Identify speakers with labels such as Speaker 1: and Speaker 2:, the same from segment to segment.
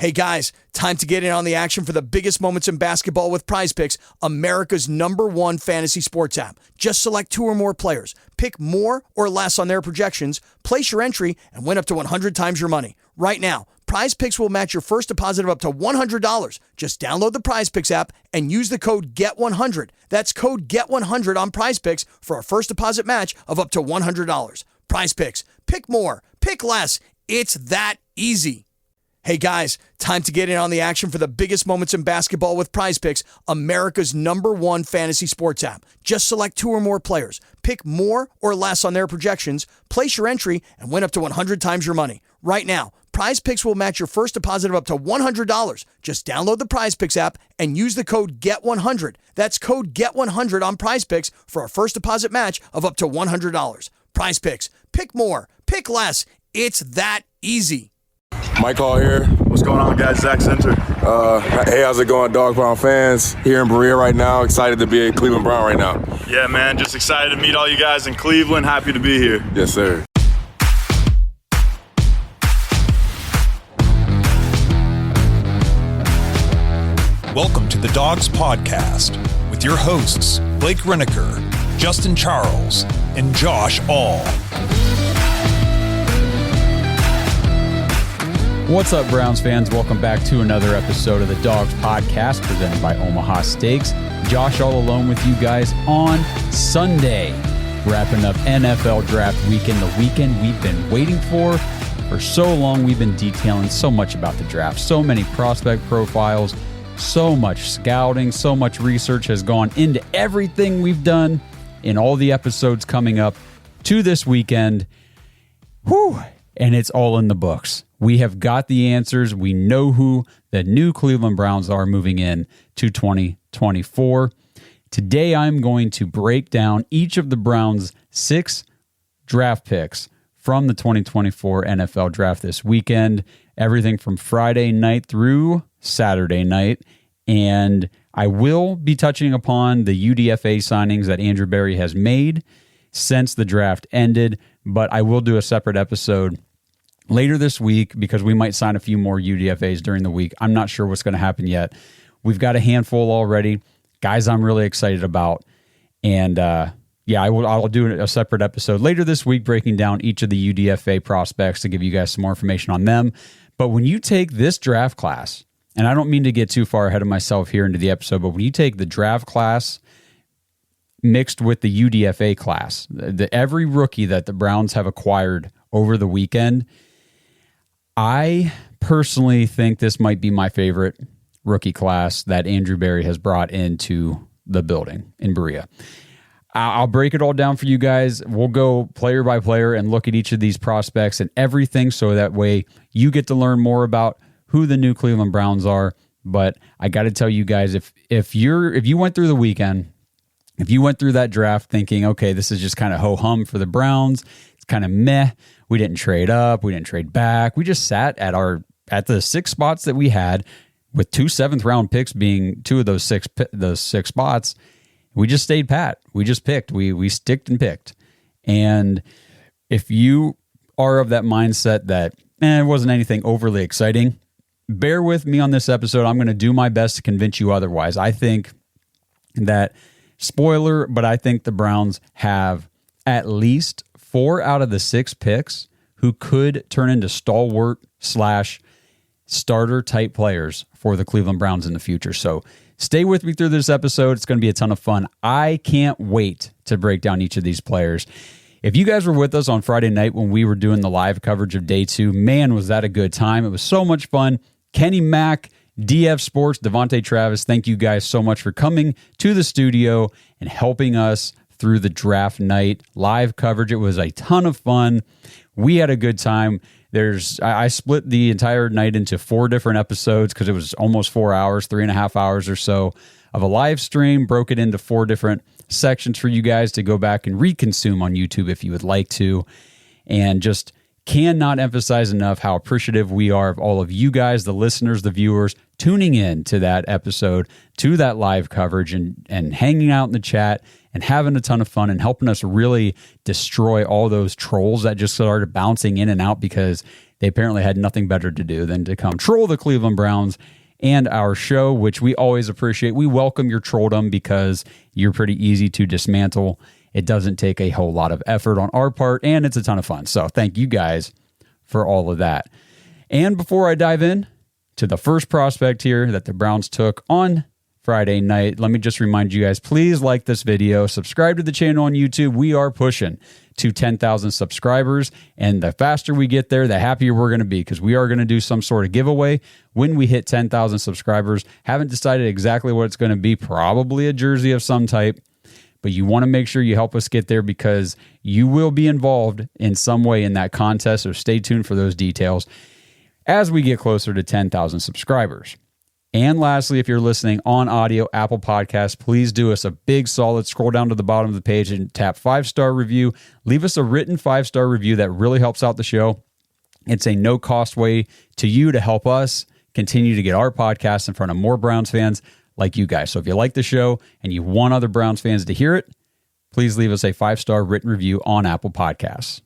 Speaker 1: Hey guys, time to get in on the action for the biggest moments in basketball with Prize Picks, America's #1 fantasy sports app. Just select 2 or more players, pick more or less on their projections, place your entry, and win up to 100 times your money. Right now, Prize Picks will match your first deposit of up to $100. Just download the Prize Picks app and use the code GET100. That's code GET100 on Prize Picks for a first deposit match of up to $100. Prize Picks, pick more, pick less. It's that easy. Hey guys, time to get in on the action for the biggest moments in basketball with Prize Picks, America's #1 fantasy sports app. Just select 2 or more players, pick more or less on their projections, place your entry, and win up to 100 times your money. Right now, Prize Picks will match your first deposit of up to $100. Just download the Prize Picks app and use the code GET100. That's code GET100 on Prize Picks for a first deposit match of up to $100. Prize Picks, pick more, pick less. It's that easy.
Speaker 2: Mike Hall here.
Speaker 3: What's going on, guys? Zak Zinter.
Speaker 2: Hey, how's it going, Dog Pound fans? Here in Berea right now. Excited to be a Cleveland Brown right now.
Speaker 3: Yeah, man. Just excited to meet all you guys in Cleveland. Happy to be here.
Speaker 2: Yes, sir.
Speaker 4: Welcome to the Dogs Podcast with your hosts, Blake Reneker, Justin Charles, and Josh All.
Speaker 5: What's up, Browns fans? Welcome back to another episode of the Dogs Podcast presented by Omaha Steaks. Josh all alone with you guys on Sunday, wrapping up NFL Draft Weekend, the weekend we've been waiting for so long. We've been detailing so much about the draft, so many prospect profiles, so much scouting, so much research has gone into everything we've done in all the episodes coming up to this weekend. Whew, and it's all in the books. We have got the answers. We know who the new Cleveland Browns are moving in to 2024. Today, I'm going to break down each of the Browns' 6 draft picks from the 2024 NFL Draft this weekend, everything from Friday night through Saturday night. And I will be touching upon the UDFA signings that Andrew Berry has made since the draft ended, but I will do a separate episode later this week because we might sign a few more UDFAs during the week. I'm not sure what's going to happen yet. We've got a handful already. Guys I'm really excited about. And I'll do a separate episode later this week breaking down each of the UDFA prospects to give you guys some more information on them. But when you take this draft class, and I don't mean to get too far ahead of myself here into the episode, but when you take the draft class mixed with the UDFA class, every rookie that the Browns have acquired over the weekend, I personally think this might be my favorite rookie class that Andrew Berry has brought into the building in Berea. I'll break it all down for you guys. We'll go player by player and look at each of these prospects and everything so that way you get to learn more about who the new Cleveland Browns are. But I got to tell you guys, if you went through the weekend, if you went through that draft thinking, okay, this is just kind of ho-hum for the Browns, it's kind of meh. We didn't trade up. We didn't trade back. We just sat at the 6 spots that we had, with 2 7th-round picks being 2 of those 6 spots. We just stayed pat. We just picked. We sticked and picked. And if you are of that mindset that it wasn't anything overly exciting, bear with me on this episode. I'm going to do my best to convince you otherwise. I think that, spoiler, but I think the Browns have at least 4 out of the 6 picks who could turn into stalwart / starter type players for the Cleveland Browns in the future. So stay with me through this episode. It's going to be a ton of fun. I can't wait to break down each of these players. If you guys were with us on Friday night when we were doing the live coverage of day 2, man, was that a good time. It was so much fun. Kenny Mack, DF Sports, Devontae Travis, thank you guys so much for coming to the studio and helping us through the draft night live coverage. It was a ton of fun. We had a good time. I split the entire night into 4 different episodes because it was almost 4 hours, 3.5 hours or so of a live stream, broke it into 4 different sections for you guys to go back and reconsume on YouTube if you would like to. And just cannot emphasize enough how appreciative we are of all of you guys, the listeners, the viewers, tuning in to that episode, to that live coverage and hanging out in the chat and having a ton of fun and helping us really destroy all those trolls that just started bouncing in and out because they apparently had nothing better to do than to come troll the Cleveland Browns and our show, which we always appreciate. We welcome your trolldom because you're pretty easy to dismantle. It doesn't take a whole lot of effort on our part, and it's a ton of fun. So thank you guys for all of that. And before I dive in to the first prospect here that the Browns took on Friday night, let me just remind you guys, please like this video, subscribe to the channel on YouTube. We are pushing to 10,000 subscribers, and the faster we get there, the happier we're going to be, because we are going to do some sort of giveaway when we hit 10,000 subscribers. Haven't decided exactly what it's going to be, probably a jersey of some type, but you want to make sure you help us get there because you will be involved in some way in that contest, so stay tuned for those details as we get closer to 10,000 subscribers. And lastly, if you're listening on audio, Apple Podcasts, please do us a big solid. Scroll down to the bottom of the page and tap 5-star review. Leave us a written 5-star review. That really helps out the show. It's a no-cost way to you to help us continue to get our podcast in front of more Browns fans like you guys. So if you like the show and you want other Browns fans to hear it, please leave us a 5-star written review on Apple Podcasts.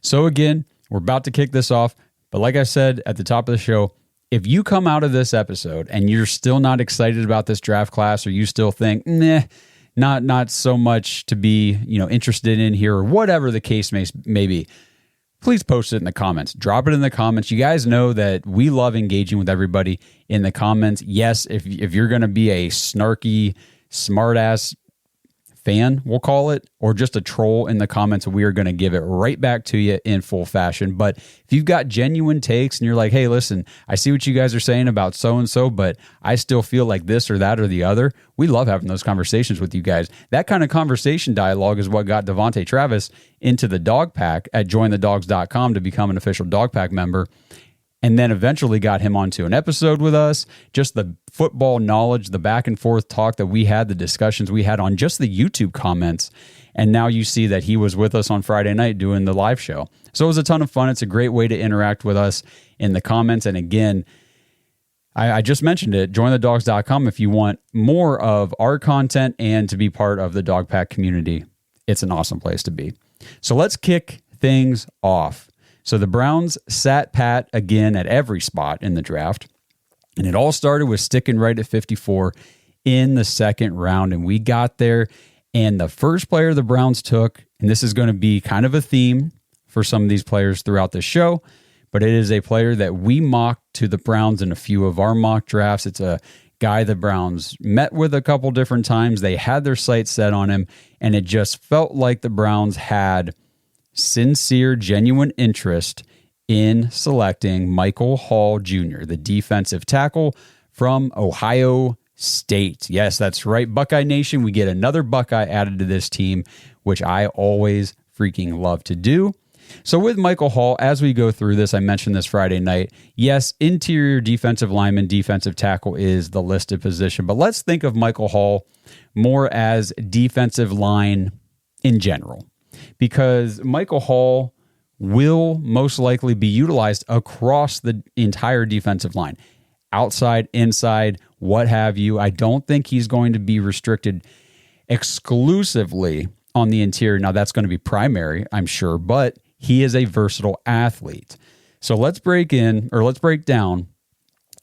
Speaker 5: So again, we're about to kick this off. But like I said at the top of the show, if you come out of this episode and you're still not excited about this draft class, or you still think, not so much to be, interested in here, or whatever the case may be, please post it in the comments. Drop it in the comments. You guys know that we love engaging with everybody in the comments. Yes, if you're going to be a snarky, smart-ass fan, we'll call it, or just a troll in the comments, we are going to give it right back to you in full fashion. But if you've got genuine takes and you're like, hey, listen, I see what you guys are saying about so-and-so, but I still feel like this or that or the other, we love having those conversations with you guys. That kind of conversation dialogue is what got Devontae Travis into the dog pack at jointhedogs.com to become an official dog pack member, and then eventually got him onto an episode with us. Just the football knowledge, the back and forth talk that we had, the discussions we had on just the YouTube comments. And now you see that he was with us on Friday night doing the live show. So it was a ton of fun. It's a great way to interact with us in the comments. And again, I just mentioned it, jointhedogs.com if you want more of our content and to be part of the Dog Pack community. It's an awesome place to be. So let's kick things off. So the Browns sat pat again at every spot in the draft, and it all started with sticking right at 54 in the second round, and we got there, and the first player the Browns took, and this is going to be kind of a theme for some of these players throughout the show, but it is a player that we mocked to the Browns in a few of our mock drafts. It's a guy the Browns met with a couple different times. They had their sights set on him, and it just felt like the Browns had sincere, genuine interest in selecting Michael Hall Jr., the defensive tackle from Ohio State. Yes, that's right, Buckeye Nation. We get another Buckeye added to this team, which I always freaking love to do. So with Michael Hall, as we go through this, I mentioned this Friday night, yes, interior defensive lineman, defensive tackle is the listed position, but let's think of Michael Hall more as defensive line in general, because Michael Hall will most likely be utilized across the entire defensive line, outside, inside, what have you. I don't think he's going to be restricted exclusively on the interior. Now, that's going to be primary, I'm sure, but he is a versatile athlete. So let's break down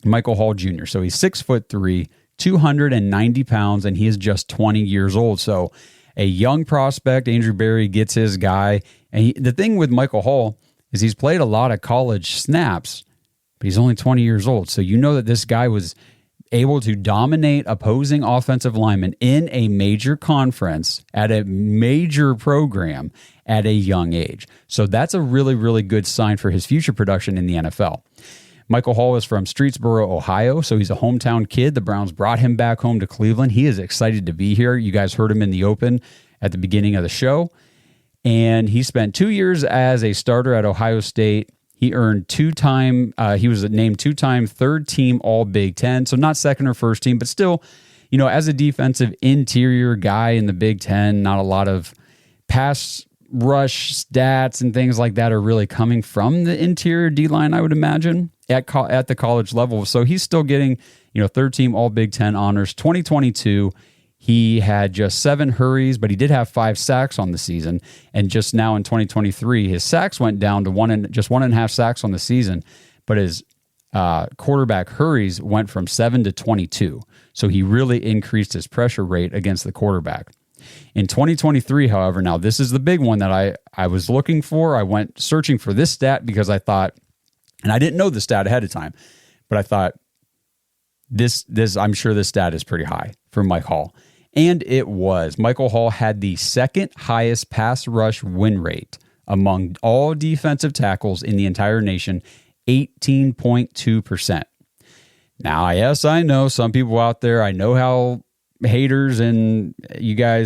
Speaker 5: Michael Hall Jr. So he's 6'3", 290 pounds, and he is just 20 years old. So a young prospect. Andrew Berry gets his guy. And the thing with Michael Hall is he's played a lot of college snaps, but he's only 20 years old. So you know that this guy was able to dominate opposing offensive linemen in a major conference at a major program at a young age. So that's a really, really good sign for his future production in the NFL. Michael Hall is from Streetsboro, Ohio, so he's a hometown kid. The Browns brought him back home to Cleveland. He is excited to be here. You guys heard him in the open at the beginning of the show. And he spent 2 years as a starter at Ohio State. He earned he was named two-time third-team All-Big Ten, so not second or first team, but still, as a defensive interior guy in the Big Ten, not a lot of pass rush stats and things like that are really coming from the interior D-line, I would imagine, at the college level. So he's still getting, third team All Big Ten honors. 2022, He had just 7 hurries, but he did have 5 sacks on the season. And just now in 2023, his sacks went down to just 1.5 sacks on the season, but his quarterback hurries went from 7 to 22. So he really increased his pressure rate against the quarterback. In 2023, however, now this is the big one that I was looking for. I went searching for this stat because I thought, and I didn't know the stat ahead of time, but I thought this I'm sure this stat is pretty high for Mike Hall. And it was. Michael Hall had the second highest pass rush win rate among all defensive tackles in the entire nation, 18.2%. Now, yes, I know some people out there, I know how haters and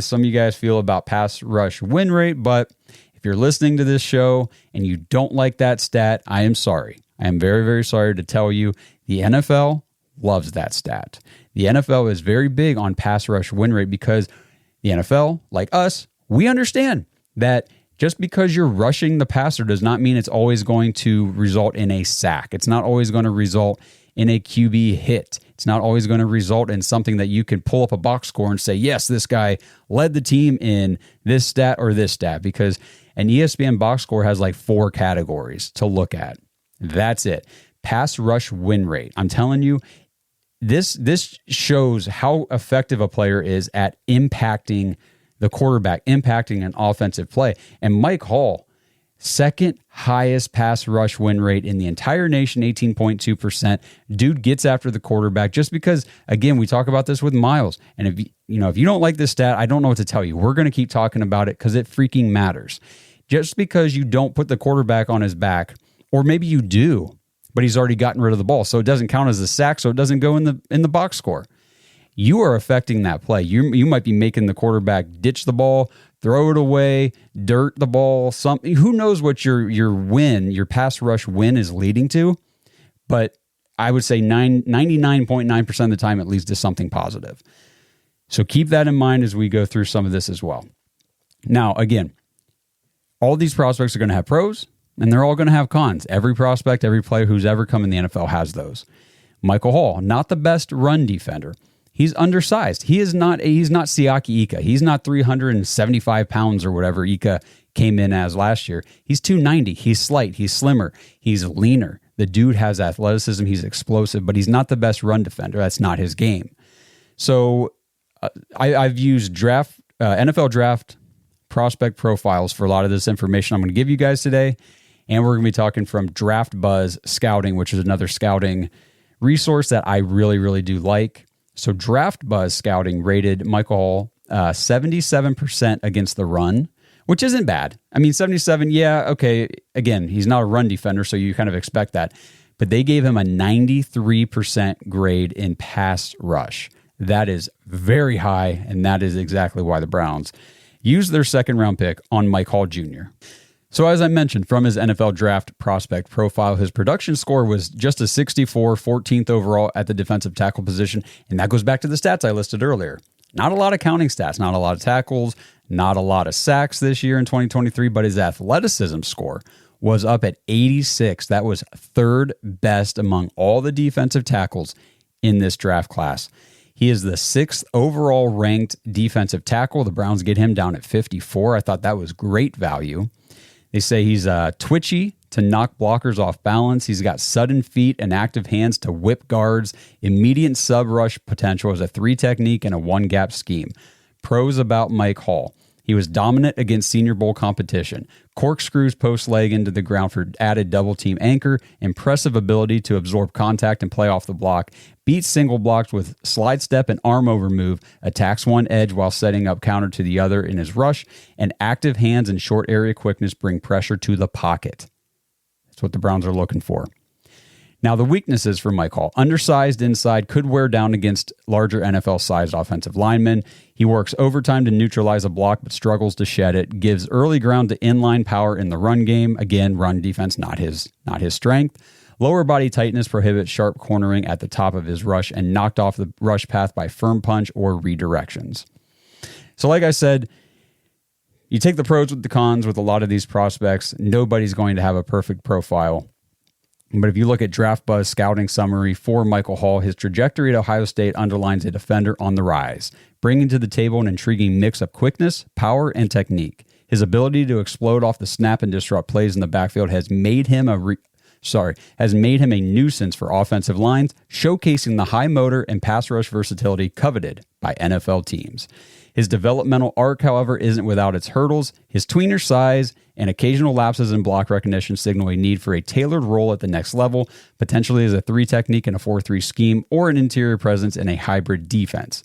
Speaker 5: some of you guys feel about pass rush win rate, but if you're listening to this show and you don't like that stat, I am sorry. I am very, very sorry to tell you the NFL loves that stat. The NFL is very big on pass rush win rate because the NFL, like us, we understand that just because you're rushing the passer does not mean it's always going to result in a sack. It's not always going to result in a QB hit. It's not always going to result in something that you can pull up a box score and say, yes, this guy led the team in this stat or this stat, because an ESPN box score has like 4 categories to look at. That's it. Pass rush win rate. I'm telling you, this shows how effective a player is at impacting the quarterback, impacting an offensive play. And Mike Hall, second highest pass rush win rate in the entire nation, 18.2%. Dude gets after the quarterback just because, again, we talk about this with Myles. And if you don't like this stat, I don't know what to tell you. We're going to keep talking about it because it freaking matters. Just because you don't put the quarterback on his back, or maybe you do, but he's already gotten rid of the ball, so it doesn't count as a sack, so it doesn't go in the box score. You are affecting that play. You might be making the quarterback ditch the ball, throw it away, dirt the ball, something. Who knows what your pass rush win is leading to? But I would say 99.9% of the time it leads to something positive. So keep that in mind as we go through some of this as well. Now, again, all these prospects are going to have pros, and they're all going to have cons. Every prospect, every player who's ever come in the NFL has those. Michael Hall, not the best run defender. He's undersized. He's not Siaki Ika. He's not 375 pounds or whatever Ika came in as last year. He's 290. He's slight. He's slimmer. He's leaner. The dude has athleticism. He's explosive, but he's not the best run defender. That's not his game. So I've used NFL draft prospect profiles for a lot of this information I'm going to give you guys today. And we're going to be talking from Draft Buzz Scouting, which is another scouting resource that I really, really do like. So Draft Buzz Scouting rated Michael Hall 77% against the run, which isn't bad. I mean, 77, yeah, okay. Again, he's not a run defender, so you kind of expect that. But they gave him a 93% grade in pass rush. That is very high, and that is exactly why the Browns used their second-round pick on Mike Hall Jr. So as I mentioned, from his NFL draft prospect profile, his production score was just a 64, 14th overall at the defensive tackle position, and that goes back to the stats I listed earlier. Not a lot of counting stats, not a lot of tackles, not a lot of sacks this year in 2023, but his athleticism score was up at 86. That was third best among all the defensive tackles in this draft class. He is the 6th overall ranked defensive tackle. The Browns get him down at 54. I thought that was great value. They say he's twitchy to knock blockers off balance. He's got sudden feet and active hands to whip guards. Immediate sub-rush potential as a 3 technique and a 1-gap scheme. Pros about Mike Hall. He was dominant against Senior Bowl competition. Corkscrews post leg into the ground for added double-team anchor. Impressive ability to absorb contact and play off the block. Beats single blocks with slide step and arm over move. Attacks one edge while setting up counter to the other in his rush. And active hands and short area quickness bring pressure to the pocket. That's what the Browns are looking for. Now, the weaknesses for Mike Hall. Undersized inside, could wear down against larger NFL-sized offensive linemen. He works overtime to neutralize a block, but struggles to shed it. Gives early ground to inline power in the run game. Again, run defense, not his strength. Lower body tightness prohibits sharp cornering at the top of his rush and knocked off the rush path by firm punch or redirections. So like I said, you take the pros with the cons with a lot of these prospects. Nobody's going to have a perfect profile. But if you look at Draft Buzz scouting summary for Michael Hall, his trajectory at Ohio State underlines a defender on the rise, bringing to the table an intriguing mix of quickness, power, and technique. His ability to explode off the snap and disrupt plays in the backfield has made him a nuisance for offensive lines, showcasing the high motor and pass rush versatility coveted by NFL teams. His developmental arc, however, isn't without its hurdles. His tweener size and occasional lapses in block recognition signal a need for a tailored role at the next level, potentially as a 3 technique in a 4-3 scheme or an interior presence in a hybrid defense.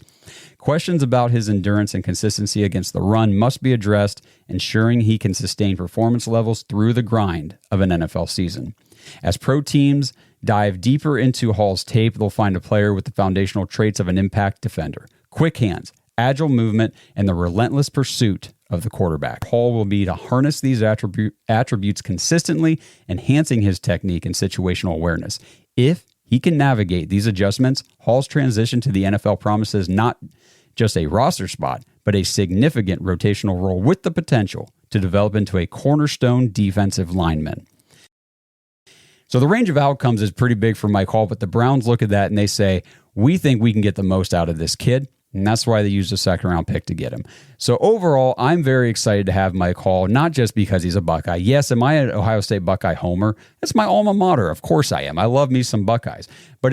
Speaker 5: Questions about his endurance and consistency against the run must be addressed, ensuring he can sustain performance levels through the grind of an NFL season. As pro teams dive deeper into Hall's tape, they'll find a player with the foundational traits of an impact defender: quick hands, agile movement, and the relentless pursuit of the quarterback. Hall will be to harness these attributes consistently, enhancing his technique and situational awareness. If he can navigate these adjustments, Hall's transition to the NFL promises not just a roster spot, but a significant rotational role with the potential to develop into a cornerstone defensive lineman. So the range of outcomes is pretty big for Mike Hall, but the Browns look at that and they say, we think we can get the most out of this kid. And that's why they used a second-round pick to get him. So overall, I'm very excited to have Mike Hall, not just because he's a Buckeye. Yes, am I an Ohio State Buckeye homer? That's my alma mater. Of course I am. I love me some Buckeyes. But,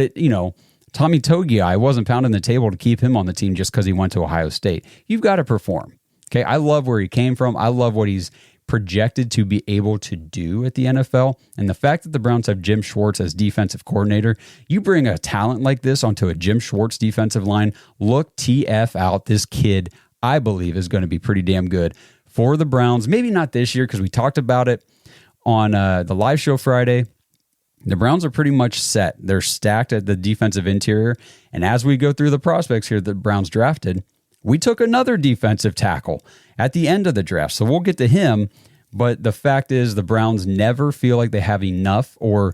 Speaker 5: Tommy Togiai wasn't pounding the table to keep him on the team just because he went to Ohio State. You've got to perform. Okay, I love where he came from. I love what he's projected to be able to do at the NFL. And the fact that the Browns have Jim Schwartz as defensive coordinator, you bring a talent like this onto a Jim Schwartz defensive line, look TF out. This kid, I believe, is going to be pretty damn good for the Browns. Maybe not this year because we talked about it on the live show Friday. The Browns are pretty much set. They're stacked at the defensive interior. And as we go through the prospects here that the Browns drafted, we took another defensive tackle at the end of the draft. So we'll get to him. But the fact is the Browns never feel like they have enough, or,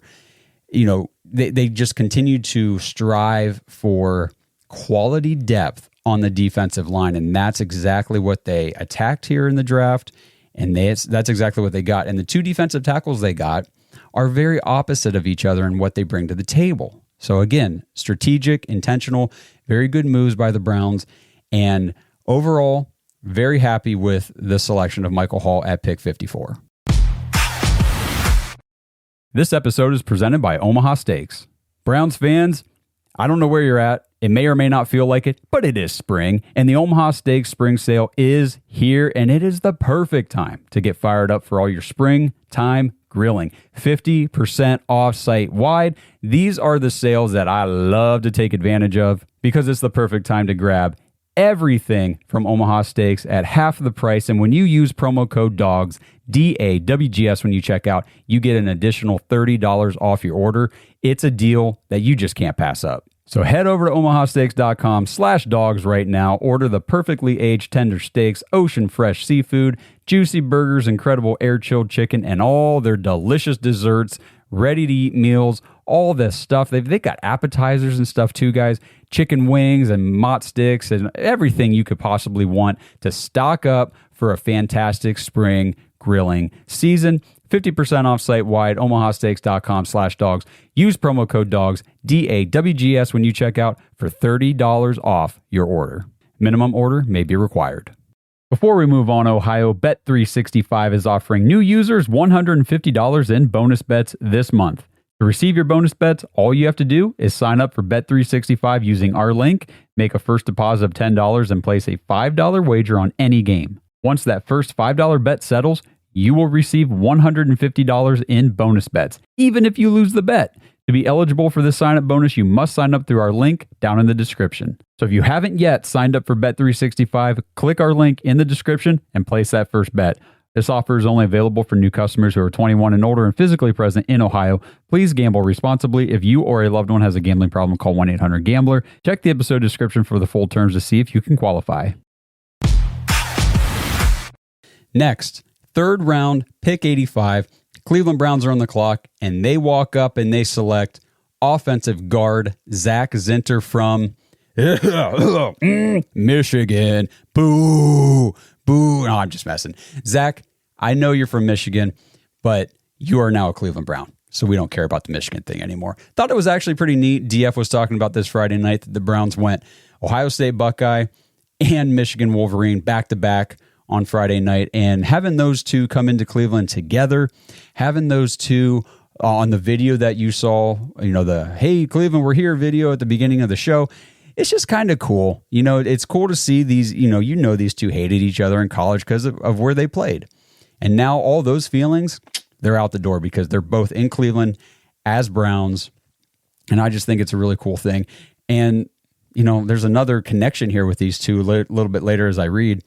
Speaker 5: they just continue to strive for quality depth on the defensive line. And that's exactly what they attacked here in the draft. And that's exactly what they got. And the 2 defensive tackles they got are very opposite of each other in what they bring to the table. So again, strategic, intentional, very good moves by the Browns. And overall, very happy with the selection of Michael Hall at pick 54. This episode is presented by Omaha Steaks. Browns fans, I don't know where you're at. It may or may not feel like it, but it is spring, and the Omaha Steaks Spring Sale is here, and it is the perfect time to get fired up for all your springtime grilling. 50% off site-wide. These are the sales that I love to take advantage of because it's the perfect time to grab everything from Omaha Steaks at half the price. And when you use promo code DAWGS, DAWGS, when you check out, you get an additional $30 off your order. It's a deal that you just can't pass up. So head over to omahasteaks.com/dogs right now. Order the perfectly aged tender steaks, ocean fresh seafood, juicy burgers, incredible air-chilled chicken, and all their delicious desserts, ready-to-eat meals, all this stuff. They've got appetizers and stuff too, guys. Chicken wings and mott sticks and everything you could possibly want to stock up for a fantastic spring grilling season. 50% off site-wide, omahasteaks.com/dogs. Use promo code DAWGS, DAWGS, when you check out for $30 off your order. Minimum order may be required. Before we move on, Ohio, Bet365 is offering new users $150 in bonus bets this month. To receive your bonus bets, all you have to do is sign up for Bet365 using our link, make a first deposit of $10, and place a $5 wager on any game. Once that first $5 bet settles, you will receive $150 in bonus bets, even if you lose the bet. To be eligible for this sign-up bonus, you must sign up through our link down in the description. So if you haven't yet signed up for Bet365, click our link in the description and place that first bet. This offer is only available for new customers who are 21 and older and physically present in Ohio. Please gamble responsibly. If you or a loved one has a gambling problem, call 1-800-GAMBLER. Check the episode description for the full terms to see if you can qualify. Next, third round, pick 85. Cleveland Browns are on the clock, and they walk up and they select offensive guard Zak Zinter from Michigan. Boo, boo. No, I'm just messing. Zach, I know you're from Michigan, but you are now a Cleveland Brown. So we don't care about the Michigan thing anymore. Thought it was actually pretty neat. DF was talking about this Friday night that the Browns went Ohio State Buckeye and Michigan Wolverine back-to-back on Friday night. And having those two come into Cleveland together, having those two on the video that you saw, the "Hey, Cleveland, we're here" video at the beginning of the show, it's just kind of cool. It's cool to see these, these two hated each other in college because of where they played. And now all those feelings, they're out the door because they're both in Cleveland as Browns. And I just think it's a really cool thing. And, there's another connection here with these two a little bit later as I read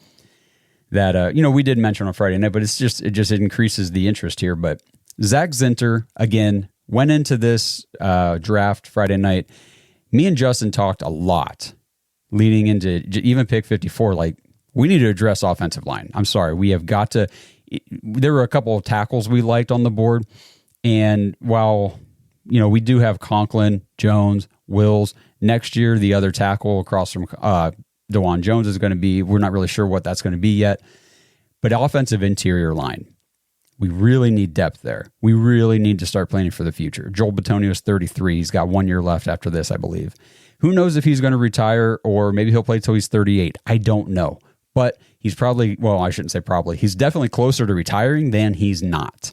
Speaker 5: that, we did mention on Friday night, but it increases the interest here. But Zak Zinter, again, went into this draft Friday night. Me and Justin talked a lot leading into even pick 54. Like, we need to address offensive line. I'm sorry. We have got to. There were a couple of tackles we liked on the board. And while, we do have Conklin, Jones, Wills, next year, the other tackle across from Jowon Jones is going to be, we're not really sure what that's going to be yet. But offensive interior line, we really need depth there. We really need to start planning for the future. Joel Bitonio is 33. He's got 1 year left after this, I believe. Who knows if he's going to retire or maybe he'll play till he's 38. I don't know. But he's probably, well, I shouldn't say probably. He's definitely closer to retiring than he's not.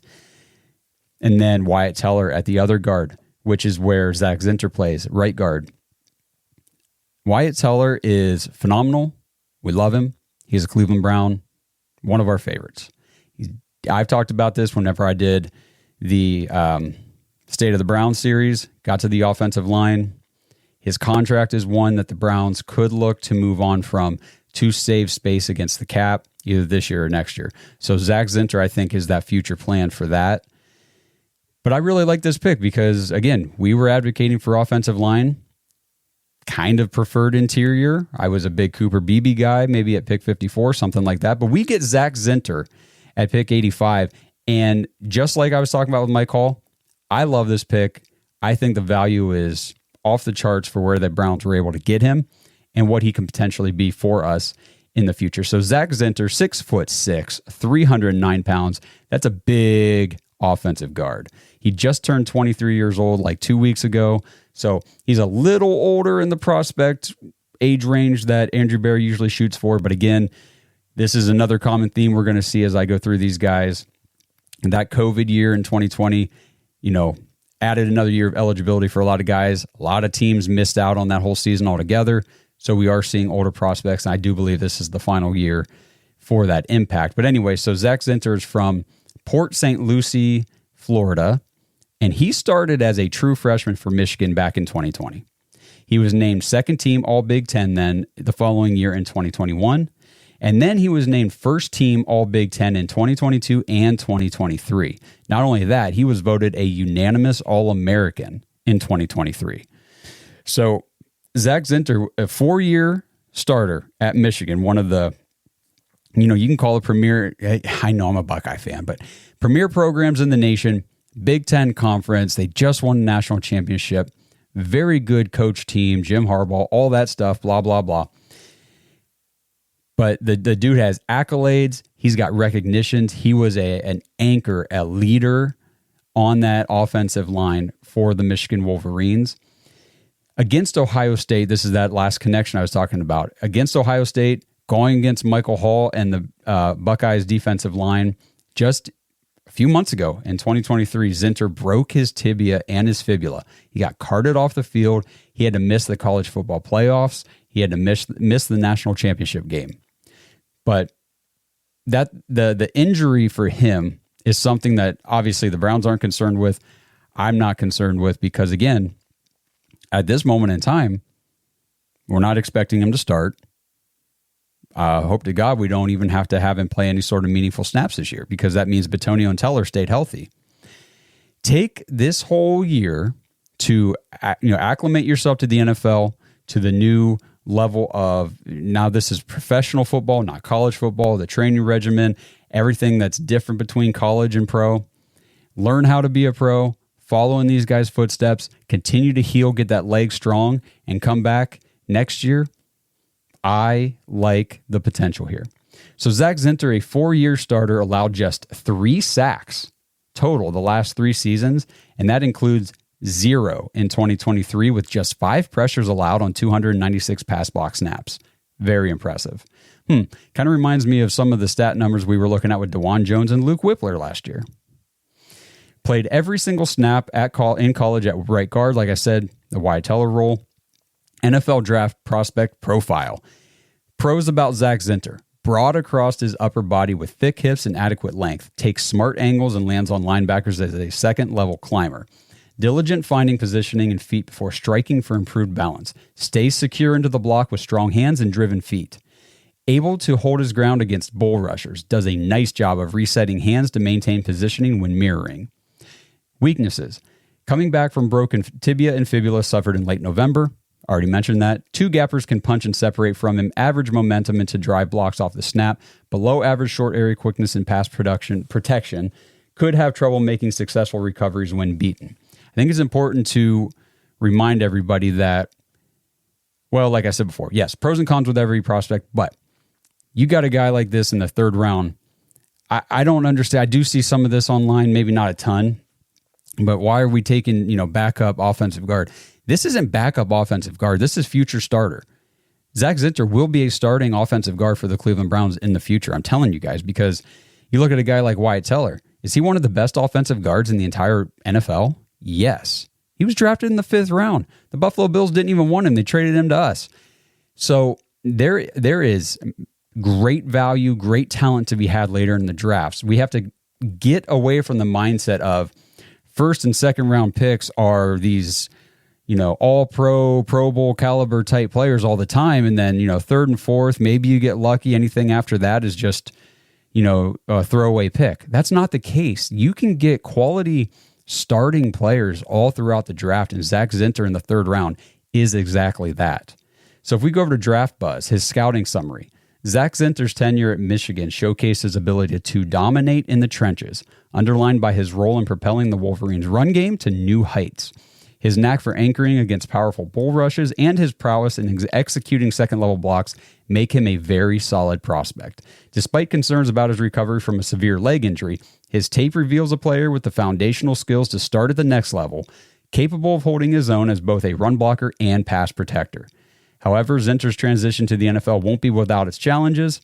Speaker 5: And then Wyatt Teller at the other guard, which is where Zak Zinter plays, right guard. Wyatt Teller is phenomenal. We love him. He's a Cleveland Brown, one of our favorites. I've talked about this whenever I did the State of the Browns series, got to the offensive line. His contract is one that the Browns could look to move on from to save space against the cap, either this year or next year. So Zak Zinter, I think, is that future plan for that. But I really like this pick because, again, we were advocating for offensive line, kind of preferred interior. I was a big Cooper Beebe guy, maybe at pick 54, something like that. But we get Zak Zinter at pick 85. And just like I was talking about with Mike Hall, I love this pick. I think the value is off the charts for where the Browns were able to get him and what he can potentially be for us in the future. So Zak Zinter, 6'6", 309 pounds. That's a big offensive guard. He just turned 23 years old like 2 weeks ago. So he's a little older in the prospect age range that Andrew Berry usually shoots for. But again, this is another common theme we're going to see as I go through these guys. And that COVID year in 2020, added another year of eligibility for a lot of guys. A lot of teams missed out on that whole season altogether. So we are seeing older prospects, and I do believe this is the final year for that impact. But anyway, so Zak Zinter is from Port St. Lucie, Florida, and he started as a true freshman for Michigan back in 2020. He was named second team All-Big Ten then the following year in 2021, and then he was named first team All-Big Ten in 2022 and 2023. Not only that, he was voted a unanimous All-American in 2023. So Zak Zinter, a 4-year starter at Michigan, one of the, you can call it premier, I know I'm a Buckeye fan, but premier programs in the nation, Big Ten Conference. They just won the national championship. Very good coach team, Jim Harbaugh, all that stuff, blah, blah, blah. But the dude has accolades. He's got recognitions. He was an anchor, a leader on that offensive line for the Michigan Wolverines. Against Ohio State, this is that last connection I was talking about. Against Ohio State, going against Michael Hall and the Buckeyes defensive line, just a few months ago in 2023, Zinter broke his tibia and his fibula. He got carted off the field. He had to miss the college football playoffs. He had to miss the national championship game. But that the injury for him is something that obviously the Browns aren't concerned with. I'm not concerned with because, again, at this moment in time, we're not expecting him to start. Hope to God we don't even have to have him play any sort of meaningful snaps this year because that means Bitonio and Teller stayed healthy. Take this whole year to acclimate yourself to the NFL, to the new level of, now this is professional football, not college football, the training regimen, everything that's different between college and pro. Learn how to be a pro, follow in these guys' footsteps, continue to heal, get that leg strong, and come back next year. I like the potential here. So Zak Zinter, a 4-year starter, allowed just 3 sacks total the last 3 seasons, and that includes 0 in 2023 with just 5 pressures allowed on 296 pass block snaps. Very impressive. Kind of reminds me of some of the stat numbers we were looking at with DeJuan Jones and Luke Whippler last year. Played every single snap in college at right guard, like I said, the Wyatt Teller role. NFL draft prospect profile. Pros about Zak Zinter. Broad across his upper body with thick hips and adequate length. Takes smart angles and lands on linebackers as a second-level climber. Diligent finding positioning and feet before striking for improved balance. Stays secure into the block with strong hands and driven feet. Able to hold his ground against bull rushers. Does a nice job of resetting hands to maintain positioning when mirroring. Weaknesses. Coming back from broken tibia and fibula suffered in late November. Already mentioned that. 2 gappers can punch and separate from him. Average momentum into drive blocks off the snap. Below average short area quickness and pass protection. Could have trouble making successful recoveries when beaten. I think it's important to remind everybody that, well, like I said before, yes, pros and cons with every prospect, but you got a guy like this in the 3rd round. I don't understand. I do see some of this online, maybe not a ton, but why are we taking, backup offensive guard? This isn't backup offensive guard. This is future starter. Zak Zinter will be a starting offensive guard for the Cleveland Browns in the future. I'm telling you guys, because you look at a guy like Wyatt Teller. Is he one of the best offensive guards in the entire NFL? Yes. He was drafted in the 5th round. The Buffalo Bills didn't even want him. They traded him to us. So there is great value, great talent to be had later in the drafts. We have to get away from the mindset of 1st and 2nd round picks are these, all Pro Bowl caliber type players all the time. And then, 3rd and 4th, maybe you get lucky. Anything after that is just, a throwaway pick. That's not the case. You can get quality starting players all throughout the draft, and Zak Zinter in the 3rd round is exactly that. So if we go over to Draft Buzz, his scouting summary, Zak Zinter's tenure at Michigan showcased his ability to dominate in the trenches, underlined by his role in propelling the Wolverines' run game to new heights. His knack for anchoring against powerful bull rushes and his prowess in executing second-level blocks make him a very solid prospect. Despite concerns about his recovery from a severe leg injury, his tape reveals a player with the foundational skills to start at the next level, capable of holding his own as both a run blocker and pass protector. However, Zinter's transition to the NFL won't be without its challenges.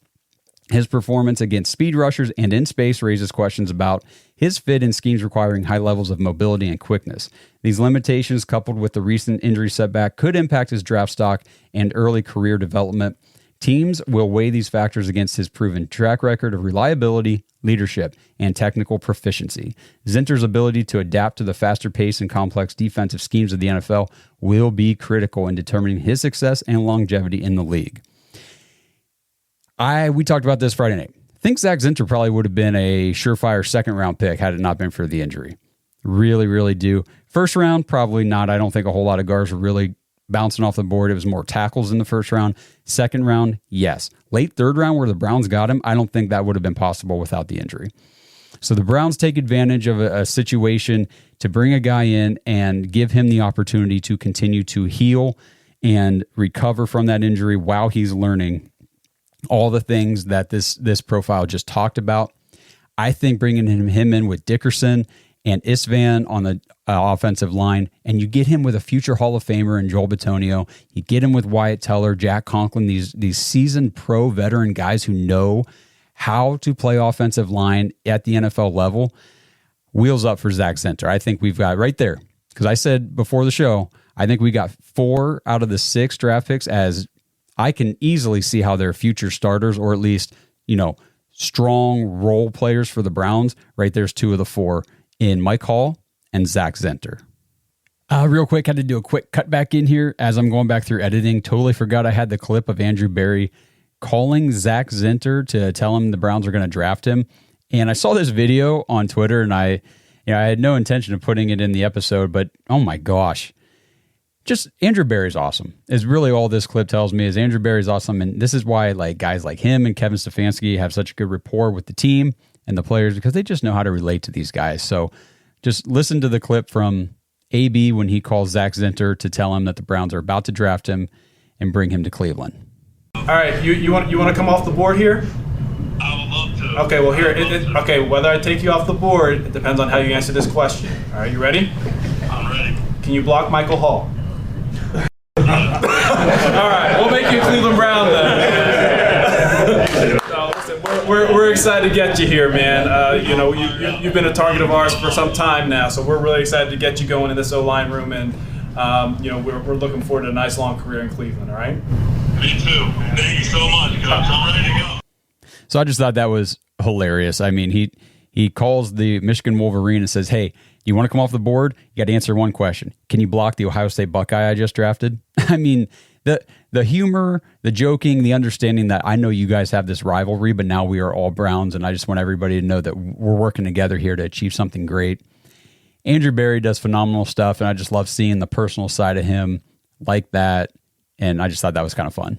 Speaker 5: His performance against speed rushers and in space raises questions about his fit in schemes requiring high levels of mobility and quickness. These limitations, coupled with the recent injury setback, could impact his draft stock and early career development. Teams will weigh these factors against his proven track record of reliability, leadership, and technical proficiency. Zinter's ability to adapt to the faster pace and complex defensive schemes of the NFL will be critical in determining his success and longevity in the league. We talked about this Friday night. I think Zak Zinter probably would have been a surefire 2nd round pick had it not been for the injury. Really, really do. 1st round, probably not. I don't think a whole lot of guards were really bouncing off the board. It was more tackles in the 1st round. 2nd round, yes. Late 3rd round where the Browns got him, I don't think that would have been possible without the injury. So the Browns take advantage of a situation to bring a guy in and give him the opportunity to continue to heal and recover from that injury while he's learning all the things that this profile just talked about. I think bringing him in with Dickerson and Istvan on the offensive line, and you get him with a future Hall of Famer in Joel Bitonio, you get him with Wyatt Teller, Jack Conklin, these seasoned pro veteran guys who know how to play offensive line at the NFL level. Wheels up for Zak Zinter. I think we've got right there, because I said before the show, I think we got 4 out of the 6 draft picks as I can easily see how they're future starters, or at least, strong role players for the Browns. Right there's 2 of the 4 in Mike Hall and Zak Zinter. Real quick, had to do a quick cut back in here as I'm going back through editing. Totally forgot I had the clip of Andrew Berry calling Zak Zinter to tell him the Browns are going to draft him. And I saw this video on Twitter, and I had no intention of putting it in the episode, but oh my gosh. Just Andrew Berry's awesome. Is really all this clip tells me is Andrew Berry's awesome. And this is why guys like him and Kevin Stefanski have such a good rapport with the team and the players, because they just know how to relate to these guys. So just listen to the clip from AB when he calls Zak Zinter to tell him that the Browns are about to draft him and bring him to Cleveland.
Speaker 6: All right, you want to come off the board here?
Speaker 3: I would love to.
Speaker 6: Okay, well here, okay, whether I take you off the board, it depends on how you answer this question. All right, you ready?
Speaker 3: I'm ready.
Speaker 6: Can you block Michael Hall? All right, we'll make you a Cleveland Brown then. So, listen, we're excited to get you here, man. You've been a target of ours for some time now, so we're really excited to get you going in this O-line room, and we're looking forward to a nice long career in Cleveland. All right?
Speaker 3: Me too. Thank you so much, Coach. I'm ready to go.
Speaker 5: So I just thought that was hilarious. I mean, he calls the Michigan Wolverine and says, "Hey, you want to come off the board? You got to answer one question. Can you block the Ohio State Buckeye I just drafted?" I mean, the humor, the joking, the understanding that I know you guys have this rivalry, but now we are all Browns, and I just want everybody to know that we're working together here to achieve something great. Andrew Berry does phenomenal stuff, and I just love seeing the personal side of him like that, and I just thought that was kind of fun.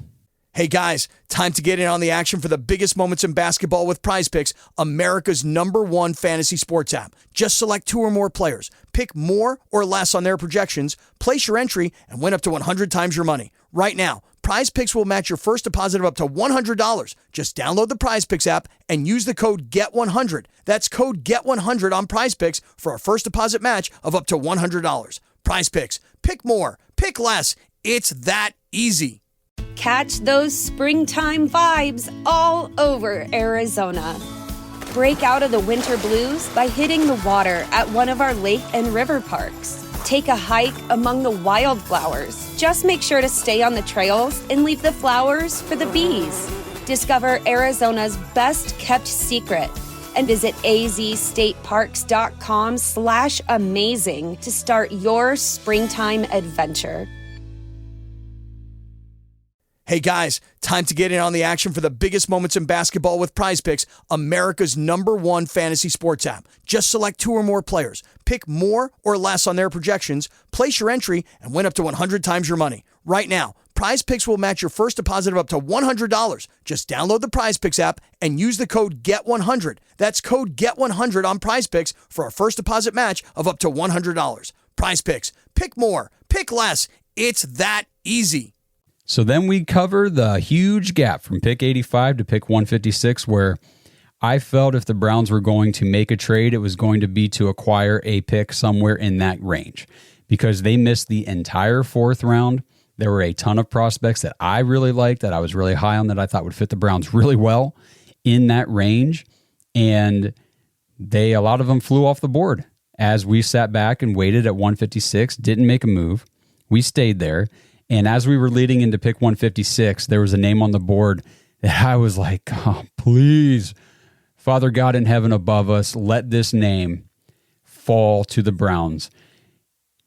Speaker 1: Hey guys, time to get in on the action for the biggest moments in basketball with Prize Picks, America's #1 fantasy sports app. Just select 2 or more players, pick more or less on their projections, place your entry, and win up to 100 times your money. Right now, Prize Picks will match your first deposit of up to $100. Just download the Prize Picks app and use the code GET100. That's code GET100 on Prize Picks for a first deposit match of up to $100. Prize Picks, pick more, pick less. It's that easy.
Speaker 7: Catch those springtime vibes all over Arizona. Break out of the winter blues by hitting the water at one of our lake and river parks. Take a hike among the wildflowers. Just make sure to stay on the trails and leave the flowers for the bees. Discover Arizona's best kept secret and visit azstateparks.com/amazing to start your springtime adventure.
Speaker 1: Hey guys, time to get in on the action for the biggest moments in basketball with Prize Picks, America's #1 fantasy sports app. Just select 2 or more players, pick more or less on their projections, place your entry, and win up to 100 times your money. Right now, Prize Picks will match your first deposit of up to $100. Just download the Prize Picks app and use the code GET100. That's code GET100 on Prize Picks for a first deposit match of up to $100. Prize Picks, pick more, pick less. It's that easy.
Speaker 5: So then we cover the huge gap from pick 85 to pick 156, where I felt if the Browns were going to make a trade, it was going to be to acquire a pick somewhere in that range, because they missed the entire 4th round. There were a ton of prospects that I really liked, that I was really high on, that I thought would fit the Browns really well in that range. And a lot of them flew off the board as we sat back and waited at 156, didn't make a move. We stayed there. And as we were leading into pick 156, there was a name on the board that I was like, oh, please, Father God in heaven above us, let this name fall to the Browns.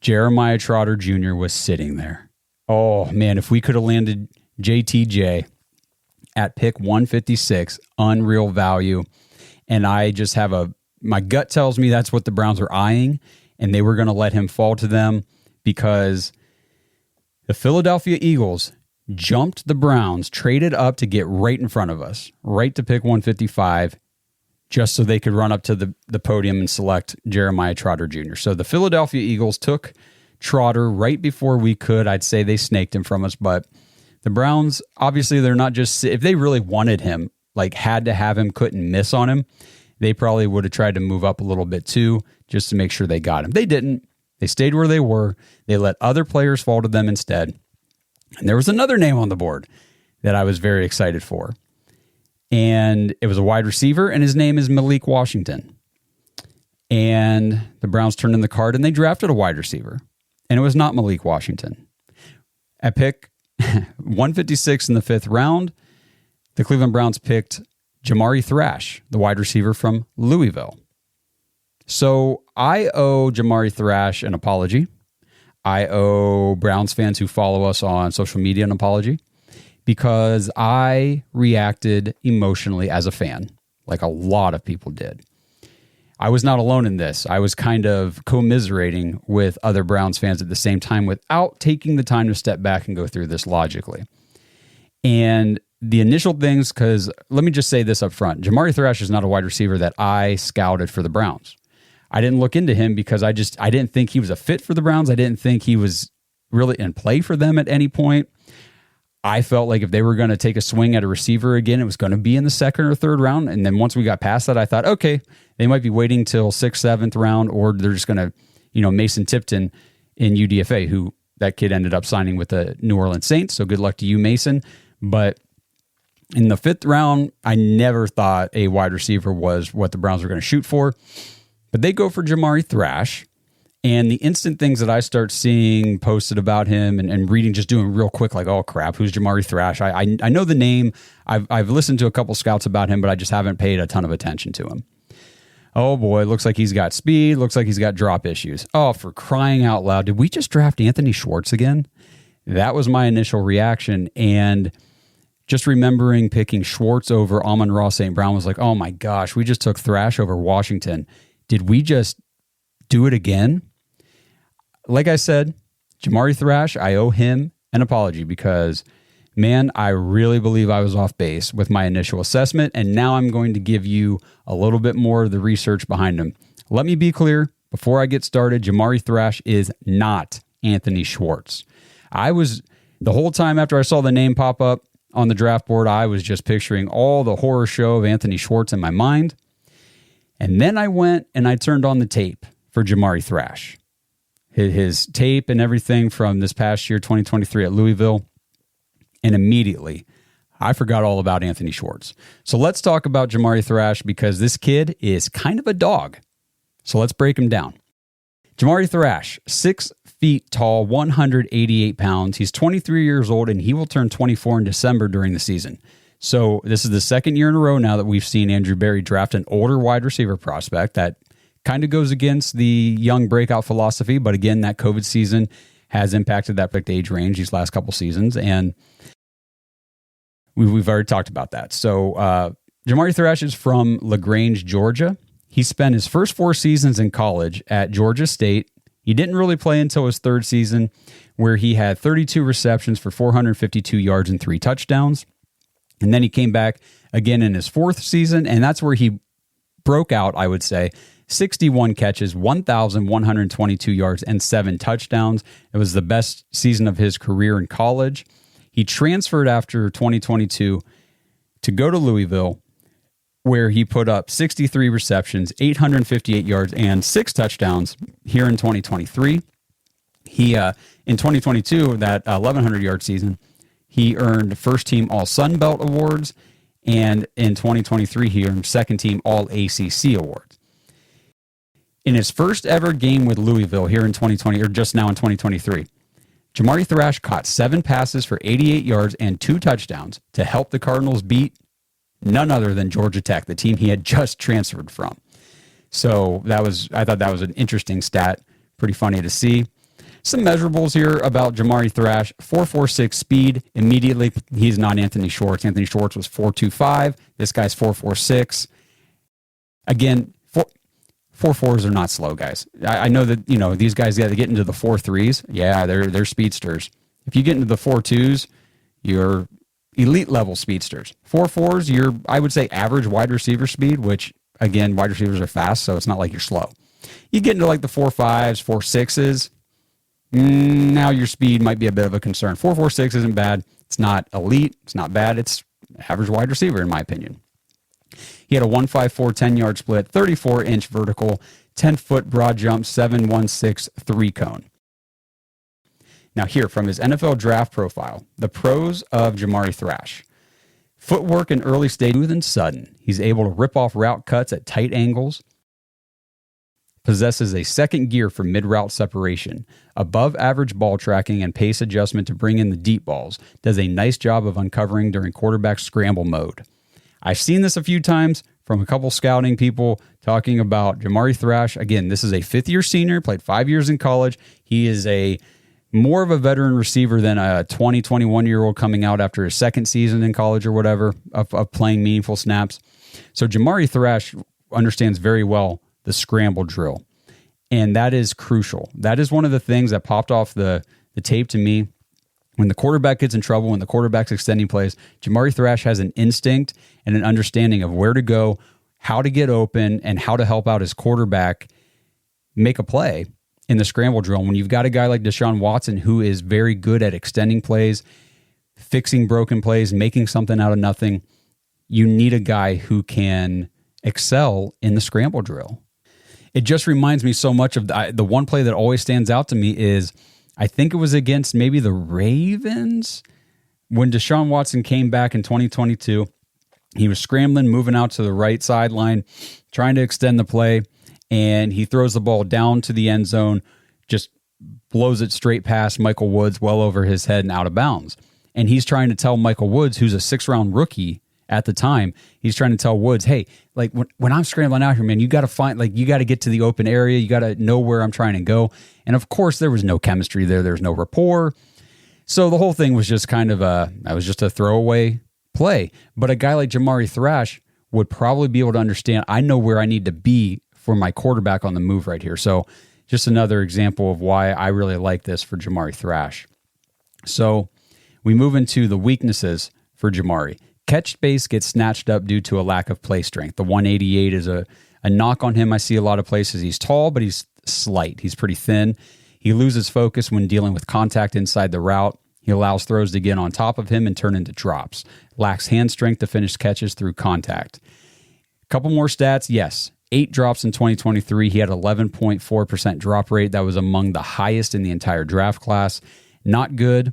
Speaker 5: Jeremiah Trotter Jr. was sitting there. Oh, man, if we could have landed JTJ at pick 156, unreal value. And I just have my gut tells me that's what the Browns were eyeing, and they were going to let him fall to them because the Philadelphia Eagles jumped the Browns, traded up to get right in front of us, right to pick 155, just so they could run up to the podium and select Jeremiah Trotter Jr. So the Philadelphia Eagles took Trotter right before we could. I'd say they snaked him from us, but the Browns, obviously, they're not just, if they really wanted him, like had to have him, couldn't miss on him, they probably would have tried to move up a little bit too, just to make sure they got him. They didn't. They stayed where they were. They let other players fall to them instead. And there was another name on the board that I was very excited for. And it was a wide receiver, and his name is Malik Washington. And the Browns turned in the card, and they drafted a wide receiver. And it was not Malik Washington. At pick 156 in the 5th round, the Cleveland Browns picked Jamari Thrash, the wide receiver from Louisville. So I owe Jamari Thrash an apology. I owe Browns fans who follow us on social media an apology, because I reacted emotionally as a fan, like a lot of people did. I was not alone in this. I was kind of commiserating with other Browns fans at the same time without taking the time to step back and go through this logically. And the initial things, because let me just say this up front. Jamari Thrash is not a wide receiver that I scouted for the Browns. I didn't look into him because I didn't think he was a fit for the Browns. I didn't think he was really in play for them at any point. I felt like if they were going to take a swing at a receiver again, it was going to be in the second or third round. And then once we got past that, I thought, okay, they might be waiting till 6th, 7th round, or they're just going to, Mason Tipton in UDFA, who that kid ended up signing with the New Orleans Saints. So good luck to you, Mason. But in the 5th round, I never thought a wide receiver was what the Browns were going to shoot for. But they go for Jamari Thrash. And the instant things that I start seeing posted about him and reading, just doing real quick, like, oh crap, who's Jamari Thrash? I know the name. I've listened to a couple scouts about him, but I just haven't paid a ton of attention to him. Oh boy, looks like he's got speed. Looks like he's got drop issues. Oh, for crying out loud. Did we just draft Anthony Schwartz again? That was my initial reaction. And just remembering picking Schwartz over Amon-Ra St. Brown was like, oh my gosh, we just took Thrash over Washington. Did we just do it again? Like I said, Jamari Thrash, I owe him an apology because, man, I really believe I was off base with my initial assessment, and now I'm going to give you a little bit more of the research behind him. Let me be clear, before I get started, Jamari Thrash is not Anthony Schwartz. The whole time after I saw the name pop up on the draft board, I was just picturing all the horror show of Anthony Schwartz in my mind, and then I went and I turned on the tape for Jamari Thrash. His tape and everything from this past year, 2023 at Louisville. And immediately, I forgot all about Anthony Schwartz. So let's talk about Jamari Thrash because this kid is kind of a dog. So let's break him down. Jamari Thrash, 6 feet tall, 188 pounds. He's 23 years old, and he will turn 24 in December during the season. So this is the second year in a row now that we've seen Andrew Berry draft an older wide receiver prospect that kind of goes against the young breakout philosophy, but again, that COVID season has impacted that picked age range these last couple seasons, and we've already talked about that. So Jamari Thrash is from LaGrange, Georgia. He spent his first 4 seasons in college at Georgia State. He didn't really play until his 3rd season, where he had 32 receptions for 452 yards and 3 touchdowns. And then he came back again in his 4th season, and that's where he broke out, I would say. 61 catches, 1,122 yards, and 7 touchdowns. It was the best season of his career in college. He transferred after 2022 to go to Louisville, where he put up 63 receptions, 858 yards, and 6 touchdowns here in 2023. He, in 2022, that 1,100-yard season, he earned first-team All-Sun Belt awards, and in 2023, he earned second-team All-ACC awards. In his first ever game with Louisville here in 2020, or just now in 2023, Jamari Thrash caught 7 passes for 88 yards and 2 touchdowns to help the Cardinals beat none other than Georgia Tech, the team he had just transferred from. So I thought that was an interesting stat. Pretty funny to see. Some measurables here about Jamari Thrash. 4.46 speed. Immediately, he's not Anthony Schwartz. Anthony Schwartz was 4.25. This guy's 4.46. Again, 4.4s are not slow, guys. I know that, these guys got to get into the 4.3s. Yeah, they're speedsters. If you get into the 4.2s, you're elite level speedsters. 4.4s, you're, I would say, average wide receiver speed, which, again, wide receivers are fast, so it's not like you're slow. You get into like the 4.5s, 4.6s, now your speed might be a bit of a concern. 4.46 isn't bad. It's not elite. It's not bad. It's average wide receiver, in my opinion. He had a 1.54 10-yard split, 34-inch vertical, 10-foot broad jump, 7.16 3-cone. Now here, from his NFL draft profile, the pros of Jamari Thrash. Footwork in early stage, smooth and sudden. He's able to rip off route cuts at tight angles. Possesses a second gear for mid-route separation. Above average ball tracking and pace adjustment to bring in the deep balls. Does a nice job of uncovering during quarterback scramble mode. I've seen this a few times from a couple scouting people talking about Jamari Thrash. Again, this is a 5th-year senior, played 5 years in college. He is more of a veteran receiver than a 20, 21-year-old coming out after his 2nd season in college or whatever of playing meaningful snaps. So Jamari Thrash understands very well the scramble drill, and that is crucial. That is one of the things that popped off the tape to me. When the quarterback gets in trouble, when the quarterback's extending plays, Jamari Thrash has an instinct and an understanding of where to go, how to get open, and how to help out his quarterback make a play in the scramble drill. When you've got a guy like Deshaun Watson who is very good at extending plays, fixing broken plays, making something out of nothing. You need a guy who can excel in the scramble drill. It just reminds me so much of the one play that always stands out to me is, I think it was against maybe the Ravens when Deshaun Watson came back in 2022. He was scrambling, moving out to the right sideline, trying to extend the play, and he throws the ball down to the end zone, just blows it straight past Michael Woods, well over his head and out of bounds. And he's trying to tell Michael Woods, who's a 6th-round rookie at the time, he's trying to tell Woods, hey, like when I'm scrambling out here, man, you got to get to the open area. You got to know where I'm trying to go. And of course, there was no chemistry there. There's no rapport. So the whole thing was just kind of a throwaway play. But a guy like Jamari Thrash would probably be able to understand, I know where I need to be for my quarterback on the move right here. So just another example of why I really like this for Jamari Thrash. So we move into the weaknesses for Jamari. Catch space gets snatched up due to a lack of play strength. The 188 is a knock on him. I see a lot of places. He's tall, but he's slight. He's pretty thin. He loses focus when dealing with contact inside the route. He allows throws to get on top of him and turn into drops. Lacks hand strength to finish catches through contact. A couple more stats. Yes, 8 drops in 2023. He had 11.4% drop rate. That was among the highest in the entire draft class. Not good.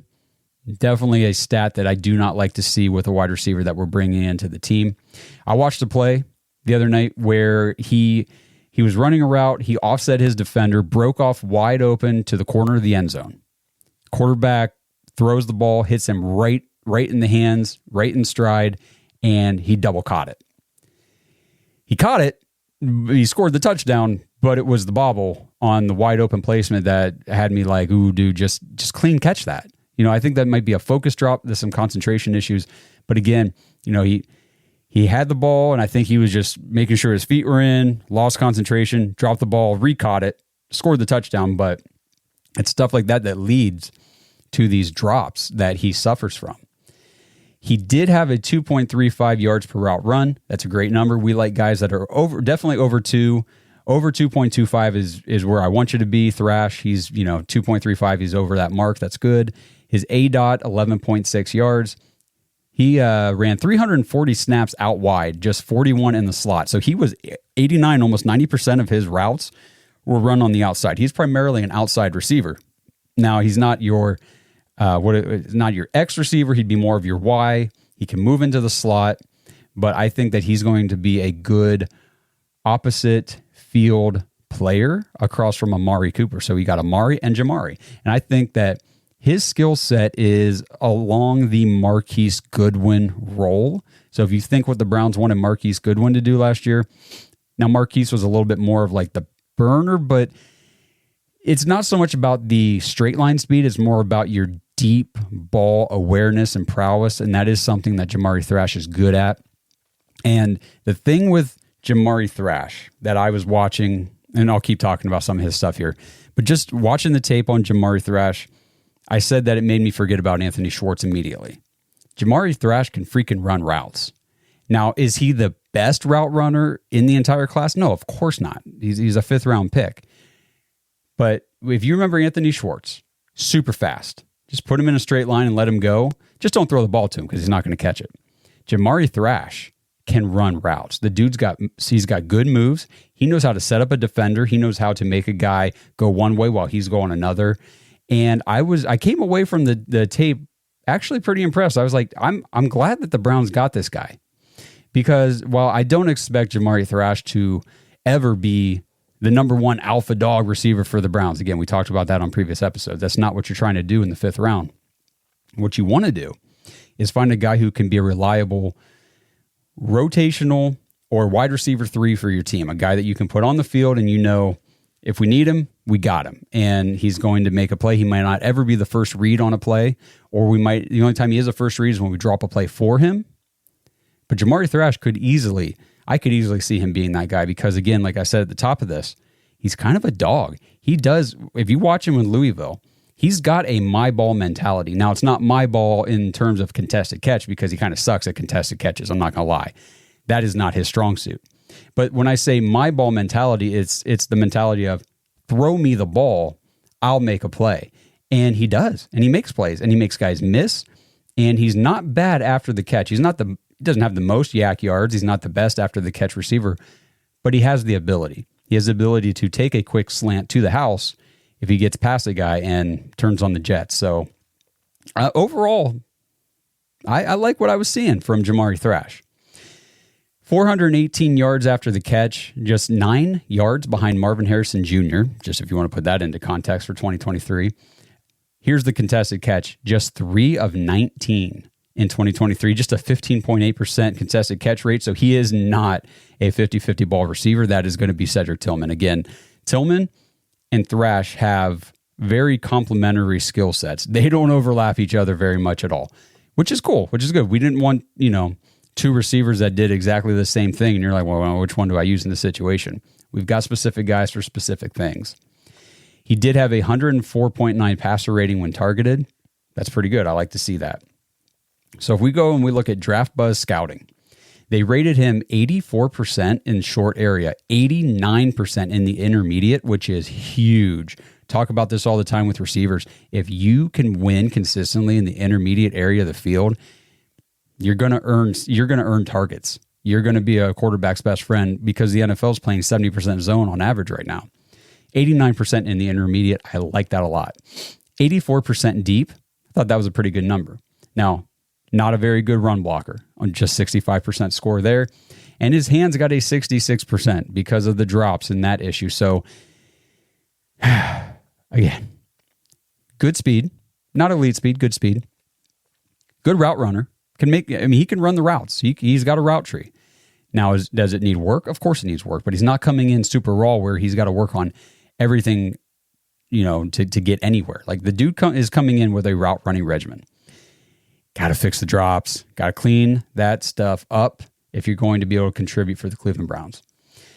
Speaker 5: Definitely a stat that I do not like to see with a wide receiver that we're bringing into the team. I watched a play the other night where he was running a route. He offset his defender, broke off wide open to the corner of the end zone. Quarterback throws the ball, hits him right in the hands, right in stride, and he double caught it. He caught it. He scored the touchdown, but it was the bobble on the wide open placement that had me like, ooh, dude, just clean catch that. You know, I think that might be a focus drop. There's some concentration issues. But again, you know, he had the ball, and I think he was just making sure his feet were in, lost concentration, dropped the ball, recaught it, scored the touchdown. But it's stuff like that that leads to these drops that he suffers from. He did have a 2.35 yards per route run. That's a great number. We like guys that are definitely over 2. Over 2.25 is where I want you to be. Thrash, he's 2.35. He's over that mark. That's good. His ADOT, 11.6 yards. He ran 340 snaps out wide, just 41 in the slot. So he was 89, almost 90% of his routes were run on the outside. He's primarily an outside receiver. Now, he's not your not your X receiver. He'd be more of your Y. He can move into the slot, but I think that he's going to be a good opposite field player across from Amari Cooper. So we got Amari and Jamari. And I think that his skill set is along the Marquise Goodwin role. So if you think what the Browns wanted Marquise Goodwin to do last year, now Marquise was a little bit more of like the burner, but it's not so much about the straight line speed. It's more about your deep ball awareness and prowess. And that is something that Jamari Thrash is good at. And the thing with Jamari Thrash that I was watching, and I'll keep talking about some of his stuff here, but just watching the tape on Jamari Thrash, I said that it made me forget about Anthony Schwartz immediately. Jamari Thrash can freaking run routes. Now, is he the best route runner in the entire class? No, of course not. He's a 5th-round pick. But if you remember Anthony Schwartz, super fast. Just put him in a straight line and let him go. Just don't throw the ball to him because he's not going to catch it. Jamari Thrash can run routes. The dude's got good moves. He knows how to set up a defender. He knows how to make a guy go one way while he's going another. And I came away from the tape actually pretty impressed. I was like, I'm glad that the Browns got this guy, because while I don't expect Jamari Thrash to ever be the number 1 alpha dog receiver for the Browns, again, we talked about that on previous episodes. That's not what you're trying to do in the 5th round. What you want to do is find a guy who can be a reliable rotational or wide receiver 3 for your team, a guy that you can put on the field and if we need him, we got him, and he's going to make a play. He might not ever be the first read on a play, or the only time he is a first read is when we drop a play for him. But Jamari Thrash I could easily see him being that guy, because again, like I said at the top of this, he's kind of a dog. If you watch him in Louisville, he's got a my ball mentality. Now, it's not my ball in terms of contested catch, because he kind of sucks at contested catches. I'm not going to lie. That is not his strong suit. But when I say my ball mentality, it's the mentality of throw me the ball, I'll make a play. And he does. And he makes plays, and he makes guys miss. And he's not bad after the catch. He doesn't have the most yak yards. He's not the best after the catch receiver, but he has the ability. He has the ability to take a quick slant to the house if he gets past a guy and turns on the jets. So overall, I like what I was seeing from Jamari Thrash. 418 yards after the catch, just 9 yards behind Marvin Harrison Jr., just if you want to put that into context for 2023. Here's the contested catch, just 3 of 19 in 2023, just a 15.8% contested catch rate. So he is not a 50-50 ball receiver. That is going to be Cedric Tillman. Again, Tillman and Thrash have very complementary skill sets. They don't overlap each other very much at all, which is cool, which is good. We didn't want, two receivers that did exactly the same thing, and you're like, well, which one do I use in this situation? We've got specific guys for specific things. He did have a 104.9 passer rating when targeted. That's pretty good. I like to see that. So if we go and we look at Draft Buzz scouting, they rated him 84% in short area, 89% in the intermediate, which is huge. Talk about this all the time with receivers. If you can win consistently in the intermediate area of the field, you're going to earn targets. You're going to be a quarterback's best friend because the NFL is playing 70% zone on average right now. 89% in the intermediate. I like that a lot. 84% deep. I thought that was a pretty good number. Now, not a very good run blocker on just 65% score there. And his hands got a 66% because of the drops in that issue. So, again, good speed, not elite speed, good speed. Good route runner. He can run the routes. He's got a route tree. Now, does it need work? Of course it needs work, but he's not coming in super raw where he's got to work on everything, to get anywhere. Like the dude is coming in with a route running regimen. Got to fix the drops. Got to clean that stuff up if you're going to be able to contribute for the Cleveland Browns.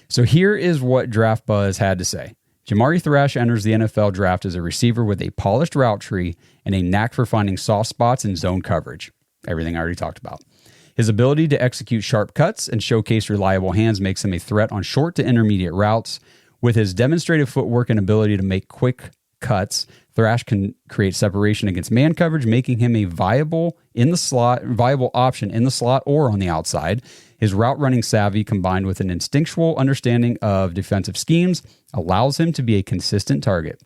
Speaker 5: So here is what Draft Buzz had to say. Jamari Thrash enters the NFL draft as a receiver with a polished route tree and a knack for finding soft spots in zone coverage. Everything I already talked about. His ability to execute sharp cuts and showcase reliable hands makes him a threat on short to intermediate routes. With his demonstrated footwork and ability to make quick cuts, Thrash can create separation against man coverage, making him a viable option in the slot or on the outside. His route running savvy combined with an instinctual understanding of defensive schemes allows him to be a consistent target.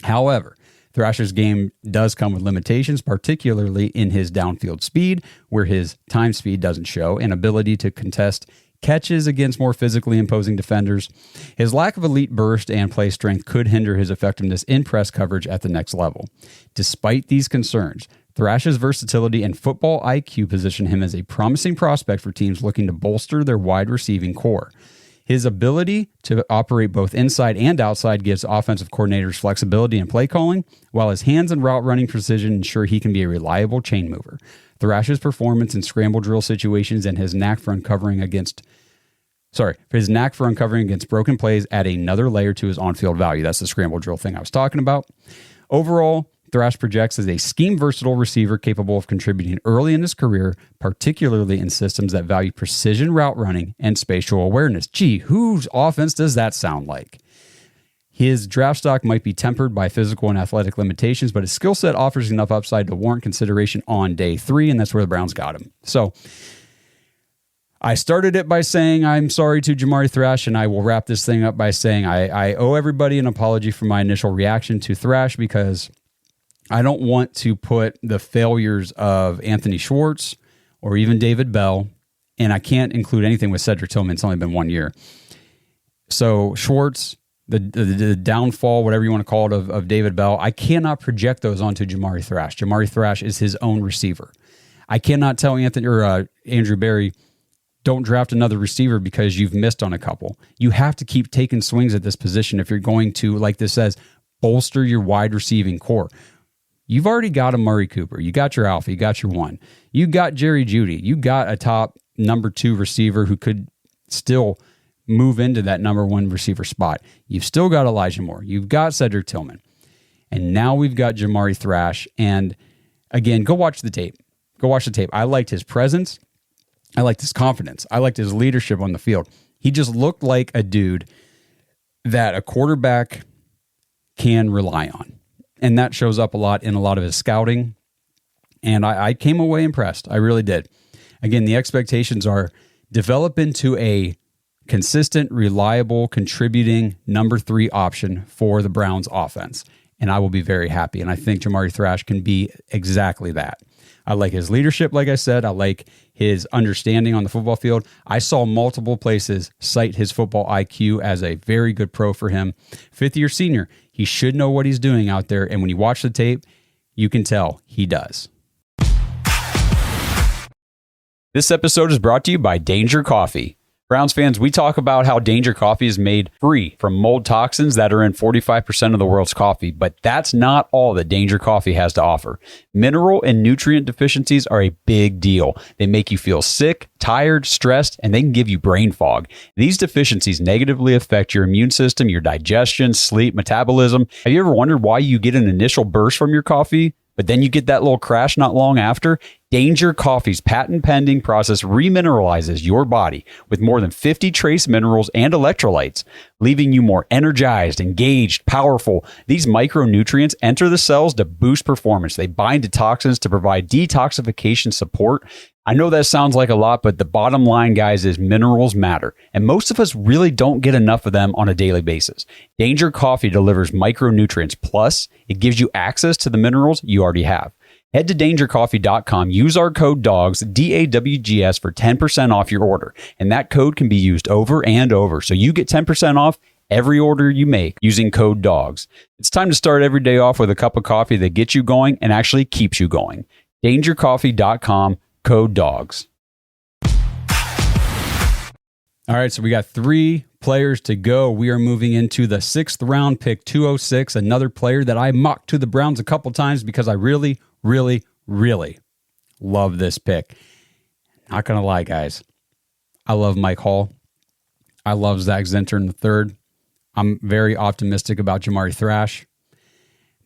Speaker 5: However, Thrash's game does come with limitations, particularly in his downfield speed, where his time speed doesn't show, and ability to contest catches against more physically imposing defenders. His lack of elite burst and play strength could hinder his effectiveness in press coverage at the next level. Despite these concerns, Thrash's versatility and football IQ position him as a promising prospect for teams looking to bolster their wide receiving core. His ability to operate both inside and outside gives offensive coordinators flexibility in play calling, while his hands and route running precision ensure he can be a reliable chain mover. Thrash's performance in scramble drill situations and his knack for uncovering against broken plays add another layer to his on-field value. That's the scramble drill thing I was talking about. Overall, Thrash projects as a scheme-versatile receiver capable of contributing early in his career, particularly in systems that value precision route running and spatial awareness. Gee, whose offense does that sound like? His draft stock might be tempered by physical and athletic limitations, but his skill set offers enough upside to warrant consideration on day 3, and that's where the Browns got him. So I started it by saying I'm sorry to Jamari Thrash, and I will wrap this thing up by saying I owe everybody an apology for my initial reaction to Thrash because I don't want to put the failures of Anthony Schwartz or even David Bell, and I can't include anything with Cedric Tillman. It's only been 1 year. So Schwartz, the downfall, whatever you want to call it, of David Bell, I cannot project those onto Jamari Thrash. Jamari Thrash is his own receiver. I cannot tell Andrew Berry, don't draft another receiver because you've missed on a couple. You have to keep taking swings at this position if you're going to, like this says, bolster your wide receiving core. You've already got a Murray Cooper. You got your alpha. You got your one. You got Jerry Jeudy. You got a top number 2 receiver who could still move into that number 1 receiver spot. You've still got Elijah Moore. You've got Cedric Tillman. And now we've got Jamari Thrash. And again, go watch the tape. Go watch the tape. I liked his presence. I liked his confidence. I liked his leadership on the field. He just looked like a dude that a quarterback can rely on. And that shows up a lot in a lot of his scouting. And I came away impressed. I really did. Again, the expectations are develop into a consistent, reliable, contributing number 3 option for the Browns offense. And I will be very happy. And I think Jamari Thrash can be exactly that. I like his leadership, like I said. I like his understanding on the football field. I saw multiple places cite his football IQ as a very good pro for him. 5th-year senior, he should know what he's doing out there. And when you watch the tape, you can tell he does. This episode is brought to you by Danger Coffee. Browns fans, we talk about how Danger Coffee is made free from mold toxins that are in 45% of the world's coffee, but that's not all that Danger Coffee has to offer. Mineral and nutrient deficiencies are a big deal. They make you feel sick, tired, stressed, and they can give you brain fog. These deficiencies negatively affect your immune system, your digestion, sleep, metabolism. Have you ever wondered why you get an initial burst from your coffee, but then you get that little crash not long after? Danger Coffee's patent-pending process remineralizes your body with more than 50 trace minerals and electrolytes, leaving you more energized, engaged, powerful. These micronutrients enter the cells to boost performance. They bind to toxins to provide detoxification support. I know that sounds like a lot, but the bottom line, guys, is minerals matter, and most of us really don't get enough of them on a daily basis. Danger Coffee delivers micronutrients, plus it gives you access to the minerals you already have. Head to dangercoffee.com, use our code DAWGS, DAWGS, for 10% off your order. And that code can be used over and over. So you get 10% off every order you make using code DAWGS. It's time to start every day off with a cup of coffee that gets you going and actually keeps you going. Dangercoffee.com, code DAWGS. All right, so we got 3 players to go. We are moving into the 6th round pick, 206, another player that I mocked to the Browns a couple times because I really love this pick. Not going to lie, guys. I love Mike Hall. I love Zak Zinter in the 3rd. I'm very optimistic about Jamari Thrash.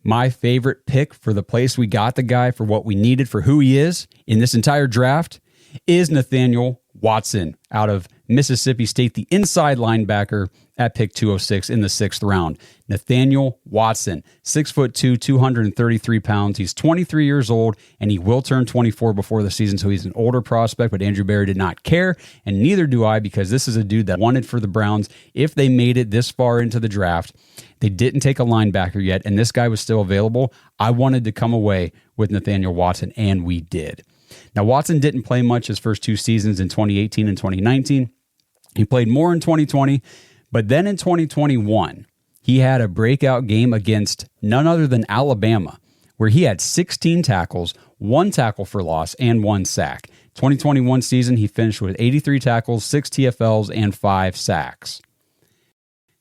Speaker 5: My favorite pick for the place we got the guy, for what we needed, for who he is in this entire draft, is Nathaniel Watson out of Mississippi State, the inside linebacker at pick 206 in the 6th round. Nathaniel Watson, 6'2", 233 pounds. He's 23 years old, and he will turn 24 before the season, so he's an older prospect, but Andrew Berry did not care, and neither do I, because this is a dude that wanted for the Browns if they made it this far into the draft. They didn't take a linebacker yet, and this guy was still available. I wanted to come away with Nathaniel Watson, and we did. Now, Watson didn't play much his first 2 seasons in 2018 and 2019. He played more in 2020, but then in 2021, he had a breakout game against none other than Alabama, where he had 16 tackles, 1 tackle for loss, and 1 sack. 2021 season, he finished with 83 tackles, 6 TFLs, and 5 sacks.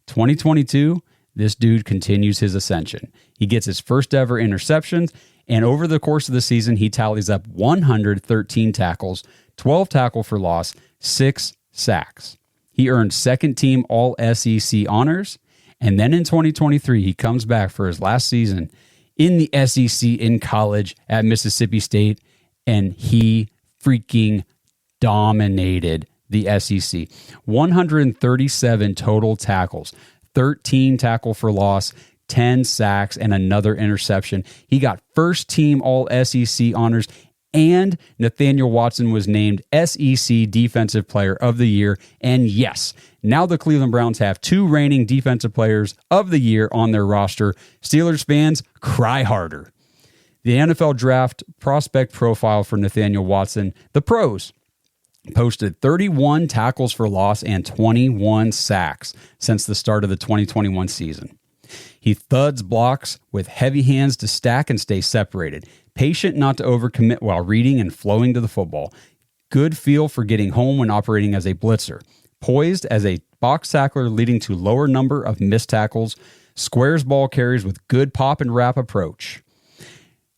Speaker 5: 2022, this dude continues his ascension. He gets his first ever interceptions, and over the course of the season, he tallies up 113 tackles, 12 tackle for loss, 6 sacks. He earned 2nd team All-SEC honors, and then in 2023, he comes back for his last season in the SEC in college at Mississippi State, and he freaking dominated the SEC. 137 total tackles, 13 tackle for loss, 10 sacks, and another interception. He got 1st team All-SEC honors, and Nathaniel Watson was named SEC Defensive Player of the Year. And yes, now the Cleveland Browns have 2 reigning Defensive Players of the Year on their roster. Steelers fans, cry harder. The NFL Draft prospect profile for Nathaniel Watson, the pros, posted 31 tackles for loss and 21 sacks since the start of the 2021 season. He thuds blocks with heavy hands to stack and stay separated. Patient not to overcommit while reading and flowing to the football. Good feel for getting home when operating as a blitzer. Poised as a box tackler, leading to lower number of missed tackles. Squares ball carries with good pop and wrap approach.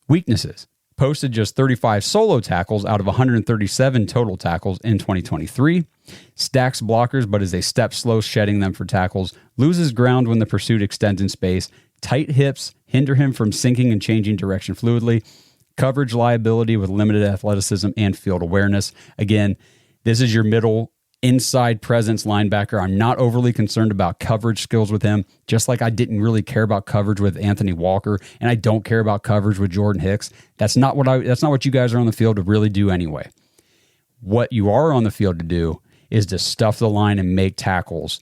Speaker 5: Weaknesses. Posted just 35 solo tackles out of 137 total tackles in 2023. Stacks blockers, but is a step slow shedding them for tackles. Loses ground when the pursuit extends in space. Tight hips hinder him from sinking and changing direction fluidly. Coverage liability with limited athleticism and field awareness. Again, this is your middle inside presence linebacker. I'm not overly concerned about coverage skills with him, just like I didn't really care about coverage with Anthony Walker, and I don't care about coverage with Jordan Hicks. That's not what you guys are on the field to really do anyway. What you are on the field to do is to stuff the line and make tackles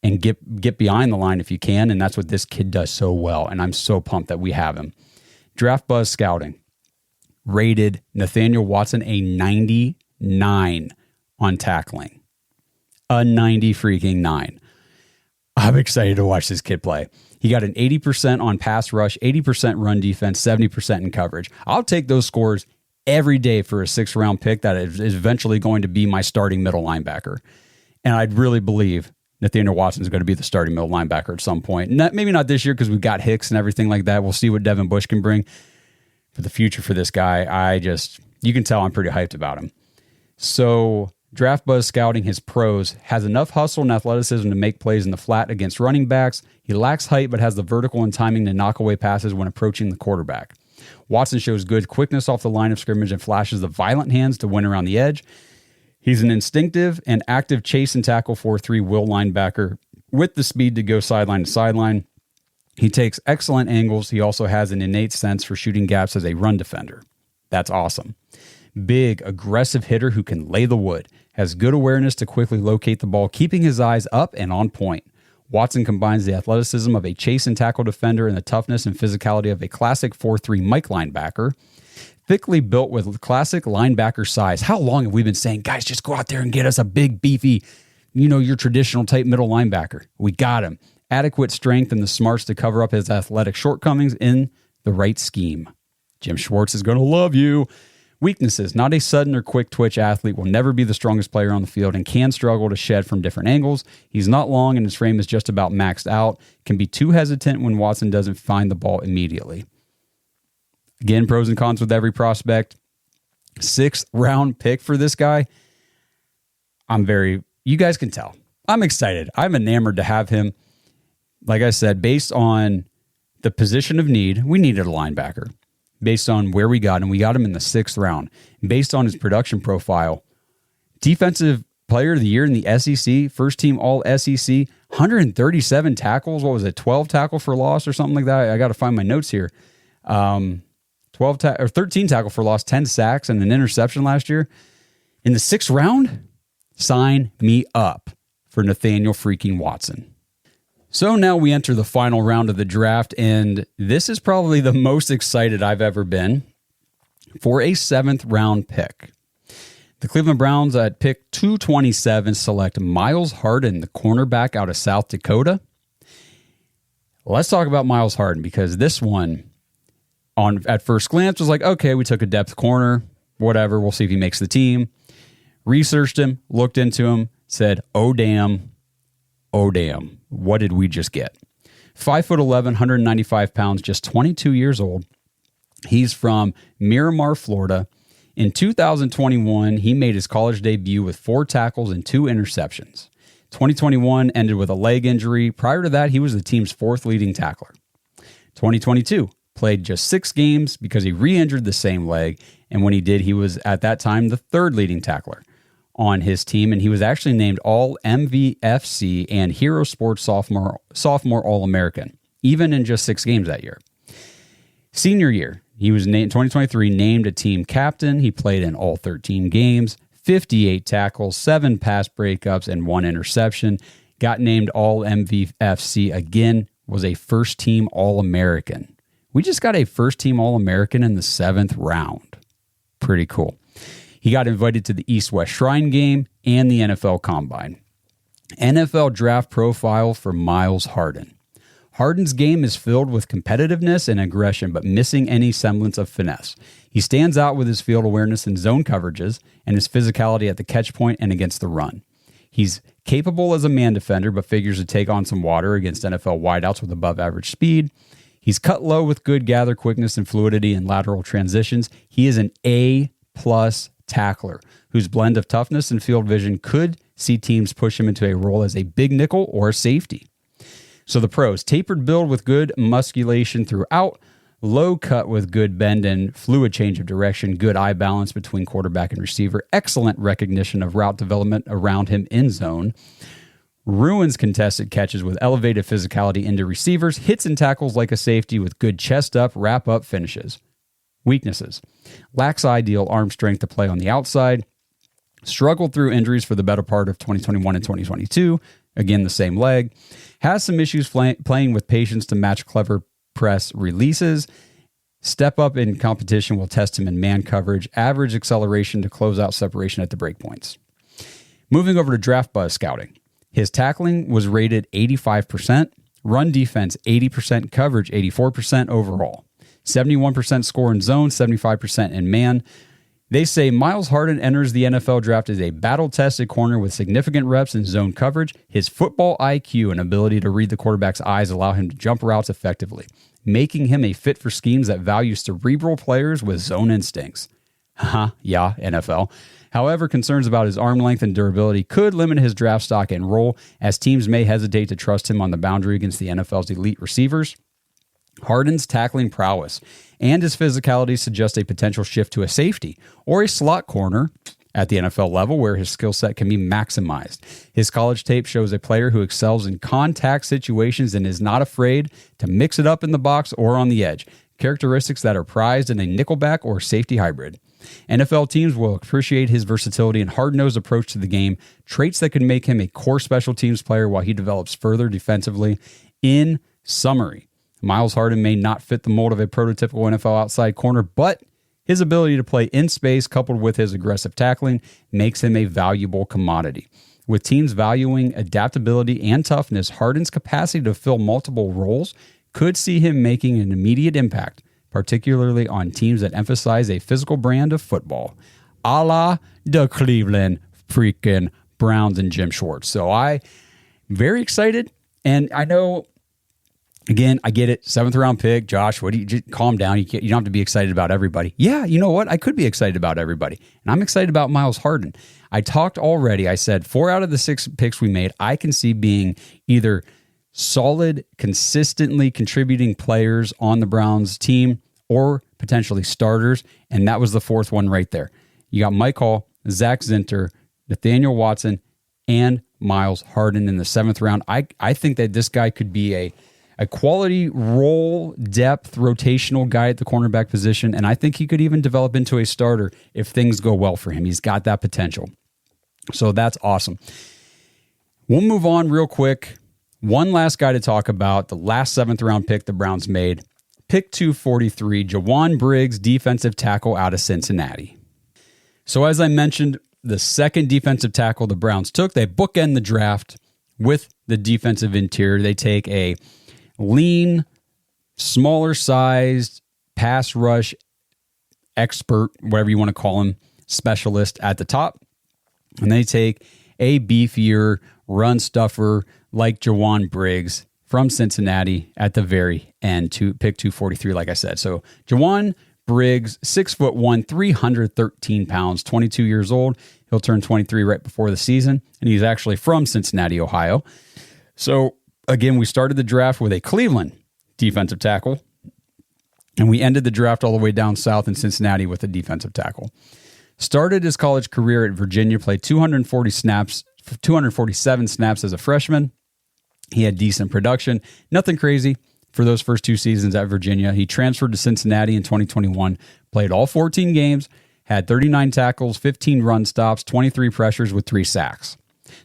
Speaker 5: and get behind the line if you can, and that's what this kid does so well, and I'm so pumped that we have him. Draft Buzz Scouting rated Nathaniel Watson a 99 on tackling. A 90 freaking 9. I'm excited to watch this kid play. He got an 80% on pass rush, 80% run defense, 70% in coverage. I'll take those scores every day for a 6th round pick that is eventually going to be my starting middle linebacker. And I'd really believe Nathaniel Watson is going to be the starting middle linebacker at some point. Maybe not this year because we've got Hicks and everything like that. We'll see what Devin Bush can bring for the future for this guy. You can tell I'm pretty hyped about him. So Draft Buzz Scouting, his pros, has enough hustle and athleticism to make plays in the flat against running backs. He lacks height but has the vertical and timing to knock away passes when approaching the quarterback. Watson shows good quickness off the line of scrimmage and flashes the violent hands to win around the edge. He's an instinctive and active chase and tackle 4-3 will linebacker with the speed to go sideline to sideline. He takes excellent angles. He also has an innate sense for shooting gaps as a run defender. That's awesome. Big, aggressive hitter who can lay the wood. Has good awareness to quickly locate the ball, keeping his eyes up and on point. Watson combines the athleticism of a chase and tackle defender and the toughness and physicality of a classic 4-3 Mike linebacker. Thickly built with classic linebacker size. How long have we been saying, guys, just go out there and get us a big, beefy, your traditional type middle linebacker? We got him. Adequate strength and the smarts to cover up his athletic shortcomings in the right scheme. Jim Schwartz is going to love you. Weaknesses: not a sudden or quick twitch athlete, will never be the strongest player on the field and can struggle to shed from different angles. He's not long and his frame is just about maxed out. Can be too hesitant when Watson doesn't find the ball immediately. Again, pros and cons with every prospect. 6th round pick for this guy. You guys can tell. I'm excited. I'm enamored to have him. Like I said, based on the position of need, we needed a linebacker. Based on where we got him in the 6th round. Based on his production profile, defensive player of the year in the SEC, first team all SEC, 137 tackles. What was it? 12 tackle for loss or something like that. I got to find my notes here. 13 tackle for loss, 10 sacks and an interception last year. In the 6th round, sign me up for Nathaniel freaking Watson. So now we enter the final round of the draft, and this is probably the most excited I've ever been for a 7th round pick. The Cleveland Browns at pick 227 select Myles Harden, the cornerback out of South Dakota. Let's talk about Myles Harden, because this one, at first glance, was like, okay, we took a depth corner, whatever, we'll see if he makes the team. Researched him, looked into him, said, oh damn, what did we just get? 5'11", 195 pounds, just 22 years old. He's from Miramar, Florida. In 2021, he made his college debut with 4 tackles and 2 interceptions. 2021 ended with a leg injury. Prior to that, he was the team's 4th leading tackler. 2022 played just 6 games because he re-injured the same leg, and when he did, he was at that time the 3rd leading tackler on his team, and he was actually named All MVFC and Hero Sports Sophomore All-American, even in just 6 games that year. Senior year, he was named 2023 named a team captain. He played in all 13 games, 58 tackles, 7 pass breakups, and 1 interception. Got named All MVFC again, was a first-team All-American. We just got a first-team All-American in the 7th round. Pretty cool. He got invited to the East-West Shrine Game and the NFL Combine. NFL draft profile for Myles Harden. Harden's game is filled with competitiveness and aggression, but missing any semblance of finesse. He stands out with his field awareness and zone coverages and his physicality at the catch point and against the run. He's capable as a man defender, but figures to take on some water against NFL wideouts with above-average speed. He's cut low with good gather quickness and fluidity in lateral transitions. He is an A-plus tackler whose blend of toughness and field vision could see teams push him into a role as a big nickel or a safety. So the pros: tapered build with good musculation throughout, Low cut with good bend and fluid change of direction, good eye balance between quarterback and receiver, excellent recognition of route development around him in zone, ruins contested catches with elevated physicality into receivers, hits and tackles like a safety with good chest up, wrap up finishes. Weaknesses: lacks ideal arm strength to play on the outside, struggled through injuries for the better part of 2021 and 2022, again the same leg, has some issues playing with patience to match clever press releases, step up in competition will test him in man coverage, average acceleration to close out separation at the break points. Moving over to Draft Buzz scouting. His tackling was rated 85%, run defense 80%, coverage 84% overall, 71% score in zone, 75% in man. They say Myles Harden enters the NFL draft as a battle-tested corner with significant reps in zone coverage. His football IQ and ability to read the quarterback's eyes allow him to jump routes effectively, making him a fit for schemes that value cerebral players with zone instincts. Yeah, NFL. However, concerns about his arm length and durability could limit his draft stock and role, as teams may hesitate to trust him on the boundary against the NFL's elite receivers. Harden's tackling prowess and his physicality suggest a potential shift to a safety or a slot corner at the NFL level where his skill set can be maximized. His college tape shows a player who excels in contact situations and is not afraid to mix it up in the box or on the edge, characteristics that are prized in a nickelback or safety hybrid. NFL teams will appreciate his versatility and hard-nosed approach to the game, traits that can make him a core special teams player while he develops further defensively. In summary, Myles Harden may not fit the mold of a prototypical NFL outside corner, but his ability to play in space coupled with his aggressive tackling makes him a valuable commodity. With teams valuing adaptability and toughness, Harden's capacity to fill multiple roles could see him making an immediate impact, particularly on teams that emphasize a physical brand of football, a la the Cleveland freaking Browns and Jim Schwartz. So I'm very excited, and I know, again, I get it, 7th round pick. Josh, what do you just calm down? You don't have to be excited about everybody. Yeah, you know what? I could be excited about everybody, and I'm excited about Myles Harden. I talked already. I said 4 out of the 6 picks we made, I can see being either solid, consistently contributing players on the Browns team or potentially starters, and that was the 4th one right there. You got Mike Hall, Zak Zinter, Nathaniel Watson, and Myles Harden in the 7th round. I think that this guy could be a quality role, depth, rotational guy at the cornerback position, and I think he could even develop into a starter if things go well for him. He's got that potential. So that's awesome. We'll move on real quick. One last guy to talk about, the last 7th round pick the Browns made. Pick 243, Jowon Briggs, defensive tackle out of Cincinnati. So as I mentioned, the second defensive tackle the Browns took, they bookend the draft with the defensive interior. They take a lean, smaller sized pass rush expert, whatever you want to call him, specialist at the top. And they take a beefier run stuffer like Jowon Briggs from Cincinnati at the very end to pick 243, like I said. So Jowon Briggs, 6'1", 313 pounds, 22 years old. He'll turn 23 right before the season, and he's actually from Cincinnati, Ohio. So again, we started the draft with a Cleveland defensive tackle, and we ended the draft all the way down south in Cincinnati with a defensive tackle. Started his college career at Virginia, played 247 snaps as a freshman. He had decent production, nothing crazy for those first 2 seasons at Virginia. He transferred to Cincinnati in 2021, played all 14 games, had 39 tackles, 15 run stops, 23 pressures with 3 sacks.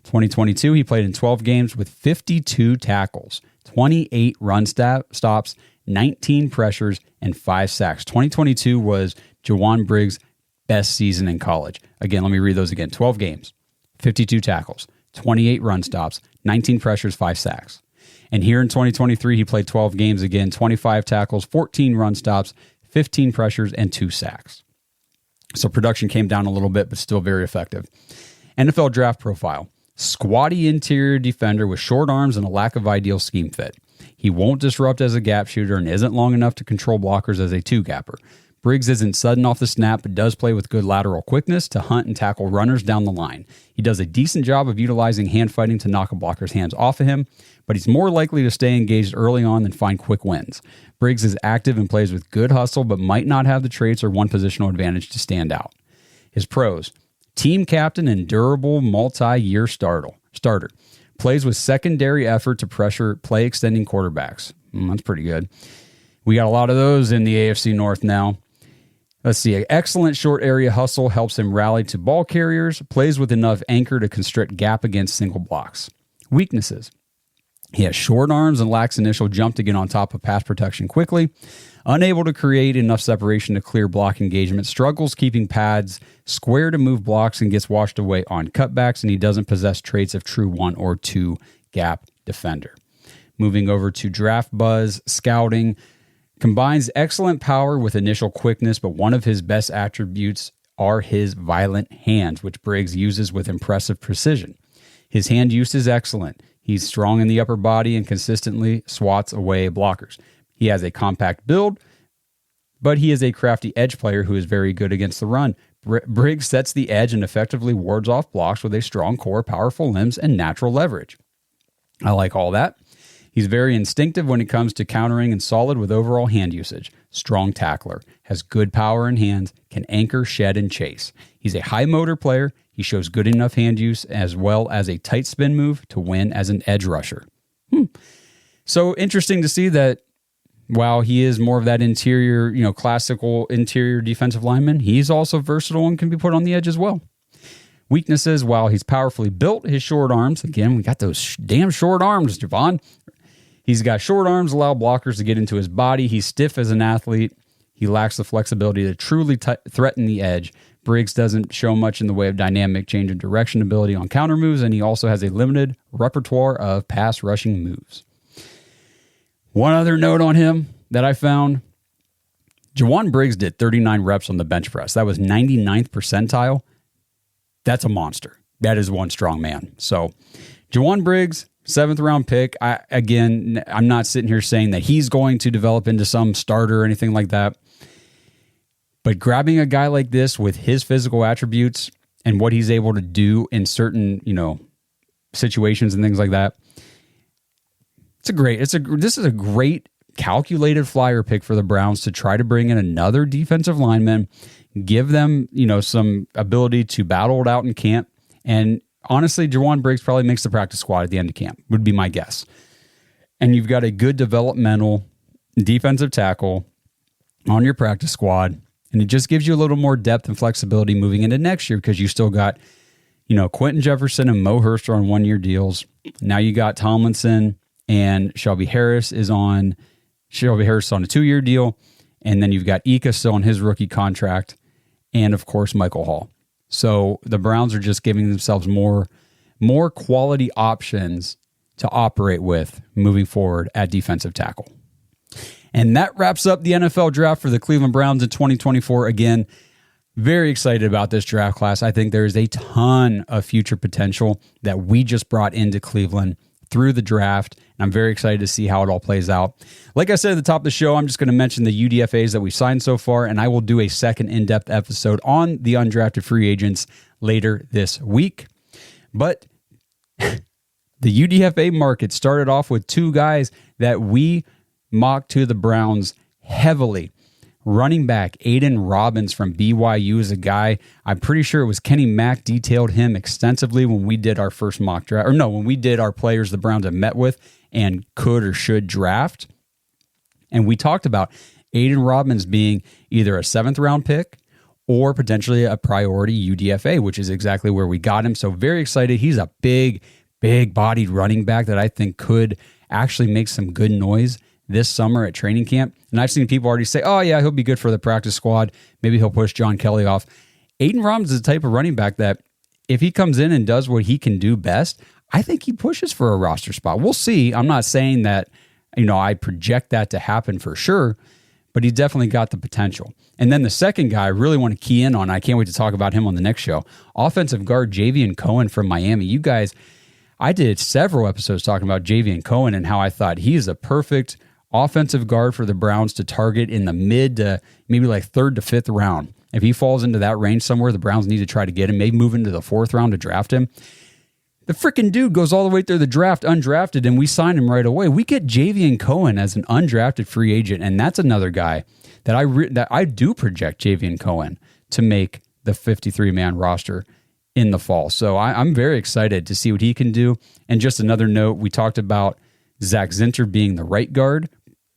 Speaker 5: 2022, he played in 12 games with 52 tackles, 28 run stops, 19 pressures, and 5 sacks. 2022 was Jowon Briggs' best season in college. Again, let me read those again. 12 games, 52 tackles, 28 run stops, 19 pressures, 5 sacks. And here in 2023, he played 12 games again, 25 tackles, 14 run stops, 15 pressures, and 2 sacks. So production came down a little bit, but still very effective. NFL draft profile. Squatty interior defender with short arms and a lack of ideal scheme fit. He won't disrupt as a gap shooter and isn't long enough to control blockers as a 2-gapper, Briggs isn't sudden off the snap, but does play with good lateral quickness to hunt and tackle runners down the line. He does a decent job of utilizing hand fighting to knock a blocker's hands off of him, but he's more likely to stay engaged early on than find quick wins. Briggs is active and plays with good hustle, but might not have the traits or one positional advantage to stand out. His pros: team captain and durable multi-year starter. Plays with secondary effort to pressure play extending quarterbacks. That's pretty good. We got a lot of those in the AFC North now. Let's see. Excellent short area hustle helps him rally to ball carriers. Plays with enough anchor to constrict gap against single blocks. Weaknesses: he has short arms and lacks initial jump to get on top of pass protection quickly. Unable to create enough separation to clear block engagement. Struggles keeping pads square to move blocks and gets washed away on cutbacks. And he doesn't possess traits of true 1 or 2 gap defender. Moving over to draft buzz scouting. Combines excellent power with initial quickness, but one of his best attributes are his violent hands, which Briggs uses with impressive precision. His hand use is excellent. He's strong in the upper body and consistently swats away blockers. He has a compact build, but he is a crafty edge player who is very good against the run. Briggs sets the edge and effectively wards off blocks with a strong core, powerful limbs, and natural leverage. I like all that. He's very instinctive when it comes to countering and solid with overall hand usage. Strong tackler, has good power in hands, can anchor, shed, and chase. He's a high motor player. He shows good enough hand use as well as a tight spin move to win as an edge rusher. So interesting to see that while he is more of that interior, classical interior defensive lineman, he's also versatile and can be put on the edge as well. Weaknesses: while he's powerfully built, his short arms, again, we got those damn short arms, Jowon. He's got short arms, allow blockers to get into his body. He's stiff as an athlete. He lacks the flexibility to truly threaten the edge. Briggs doesn't show much in the way of dynamic change of direction ability on counter moves, and he also has a limited repertoire of pass rushing moves. One other note on him that I found: Jowon Briggs did 39 reps on the bench press. That was 99th percentile. That's a monster. That is one strong man. So Jowon Briggs, 7th round pick. I'm not sitting here saying that he's going to develop into some starter or anything like that. But grabbing a guy like this with his physical attributes and what he's able to do in certain, situations and things like that, this is a great calculated flyer pick for the Browns to try to bring in another defensive lineman, give them, some ability to battle it out in camp. And honestly, Jowon Briggs probably makes the practice squad at the end of camp, would be my guess. And you've got a good developmental defensive tackle on your practice squad. And it just gives you a little more depth and flexibility moving into next year, because you still got, Quentin Jefferson and Mo Hurst are on 1-year deals. Now you got Tomlinson and Shelby Harris on a 2-year deal. And then you've got Ika still on his rookie contract. And of course, Michael Hall. So the Browns are just giving themselves more quality options to operate with moving forward at defensive tackle. And that wraps up the NFL draft for the Cleveland Browns in 2024. Again, very excited about this draft class. I think there is a ton of future potential that we just brought into Cleveland through the draft. And I'm very excited to see how it all plays out. Like I said at the top of the show, I'm just going to mention the UDFAs that we signed so far, and I will do a second in-depth episode on the undrafted free agents later this week. But the UDFA market started off with 2 guys that we mocked to the Browns heavily. Running back Aiden Robbins from BYU is a guy, I'm pretty sure it was Kenny Mack detailed him extensively when we did our first mock draft, when we did our players the Browns have met with and could or should draft. And we talked about Aiden Robbins being either a 7th round pick or potentially a priority UDFA, which is exactly where we got him. So very excited. He's a big bodied running back that I think could actually make some good noise this summer at training camp. And I've seen people already say, oh yeah, he'll be good for the practice squad. Maybe he'll push John Kelly off. Aiden Robbins is the type of running back that if he comes in and does what he can do best, I think he pushes for a roster spot. We'll see. I'm not saying that, I project that to happen for sure, but he definitely got the potential. And then the second guy I really want to key in on, I can't wait to talk about him on the next show, offensive guard Javion Cohen from Miami. You guys, I did several episodes talking about Javion Cohen and how I thought he's a perfect offensive guard for the Browns to target in the mid to maybe like 3rd to 5th round. If he falls into that range somewhere, the Browns need to try to get him, maybe move into the 4th round to draft him. The freaking dude goes all the way through the draft undrafted, and we sign him right away. We get Jowon Cohen as an undrafted free agent, and that's another guy that I do project Jowon Cohen to make the 53-man roster in the fall. So I'm very excited to see what he can do. And just another note, we talked about Zak Zinter being the right guard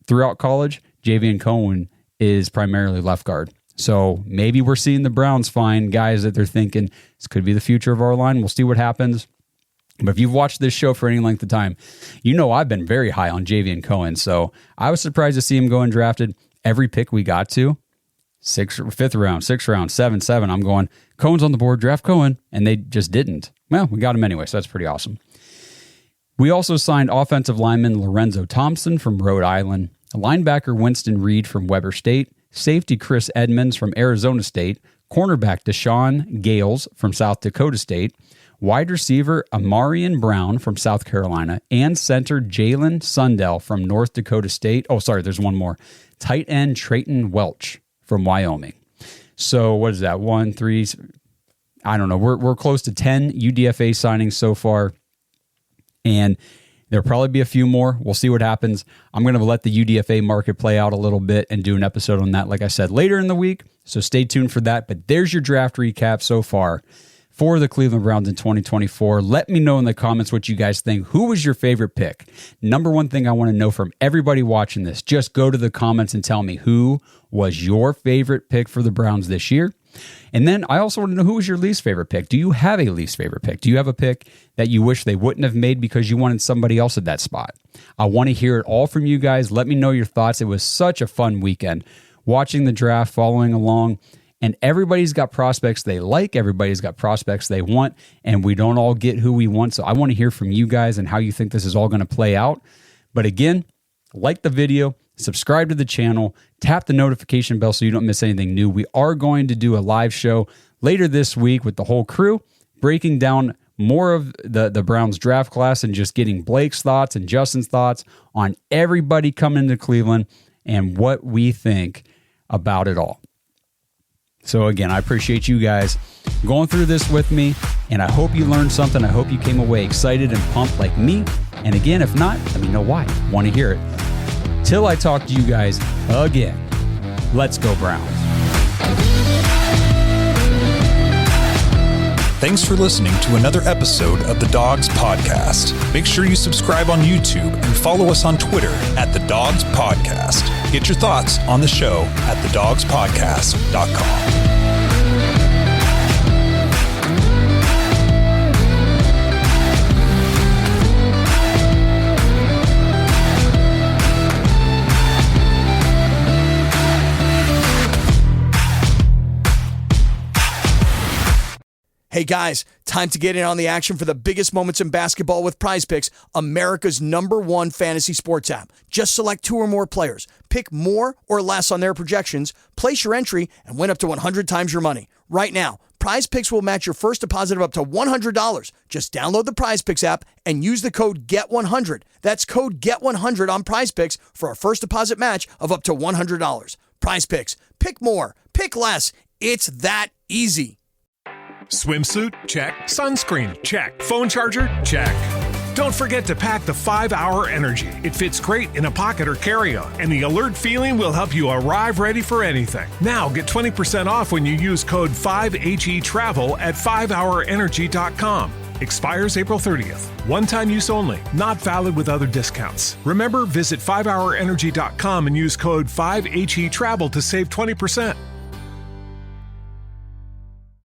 Speaker 5: throughout college. Jowon Cohen is primarily left guard. So maybe we're seeing the Browns find guys that they're thinking, this could be the future of our line. We'll see what happens. But if you've watched this show for any length of time, you know I've been very high on Jowon Cohen. So I was surprised to see him go undrafted. Every pick we got to, 5th round, 6th round, 7, I'm going, Cohen's on the board, draft Cohen. And they just didn't. Well, we got him anyway, so that's pretty awesome. We also signed offensive lineman Lorenzo Thompson from Rhode Island, linebacker Winston Reed from Weber State, safety Chris Edmonds from Arizona State, cornerback Deshaun Gales from South Dakota State, wide receiver Amarian Brown from South Carolina, and center Jalen Sundell from North Dakota State. Oh, sorry, there's one more. Tight end Trayton Welch from Wyoming. So what is that? 1, 3, I don't know. We're close to 10 UDFA signings so far, and there'll probably be a few more. We'll see what happens. I'm going to let the UDFA market play out a little bit and do an episode on that, like I said, later in the week. So stay tuned for that. But there's your draft recap so far for the Cleveland Browns in 2024. Let me know in the comments what you guys think. Who was your favorite pick? Number one thing I want to know from everybody watching this, just go to the comments and tell me who was your favorite pick for the Browns this year. And then I also want to know, who was your least favorite pick? Do you have a least favorite pick? Do you have a pick that you wish they wouldn't have made because you wanted somebody else at that spot? I want to hear it all from you guys. Let me know your thoughts. It was such a fun weekend watching the draft, following along. And everybody's got prospects they like. Everybody's got prospects they want. And we don't all get who we want. So I want to hear from you guys and how you think this is all going to play out. But again, like the video, subscribe to the channel, tap the notification bell so you don't miss anything new. We are going to do a live show later this week with the whole crew, breaking down more of the Browns draft class and just getting Blake's thoughts and Justin's thoughts on everybody coming to Cleveland and what we think about it all. So again, I appreciate you guys going through this with me, and I hope you learned something. I hope you came away excited and pumped like me. And again, if not, let me know why. Want to hear it. Till I talk to you guys again, let's go Browns.
Speaker 4: Thanks for listening to another episode of the Dogs Podcast. Make sure you subscribe on YouTube and follow us on Twitter at the Dogs Podcast. Get your thoughts on the show at thedogspodcast.com.
Speaker 1: Hey guys, time to get in on the action for the biggest moments in basketball with Prize Picks, America's #1 fantasy sports app. Just select 2 or more players, pick more or less on their projections, place your entry, and win up to 100 times your money. Right now, Prize Picks will match your first deposit of up to $100. Just download the Prize Picks app and use the code GET100. That's code GET100 on Prize Picks for a first deposit match of up to $100. Prize Picks, pick more, pick less. It's that easy.
Speaker 8: Swimsuit? Check. Sunscreen? Check. Phone charger? Check. Don't forget to pack the 5-Hour Energy. It fits great in a pocket or carry-on, and the alert feeling will help you arrive ready for anything. Now get 20% off when you use code 5HETRAVEL at 5hourenergy.com. Expires April 30th. One-time use only. Not valid with other discounts. Remember, visit 5hourenergy.com and use code 5HETRAVEL to save 20%.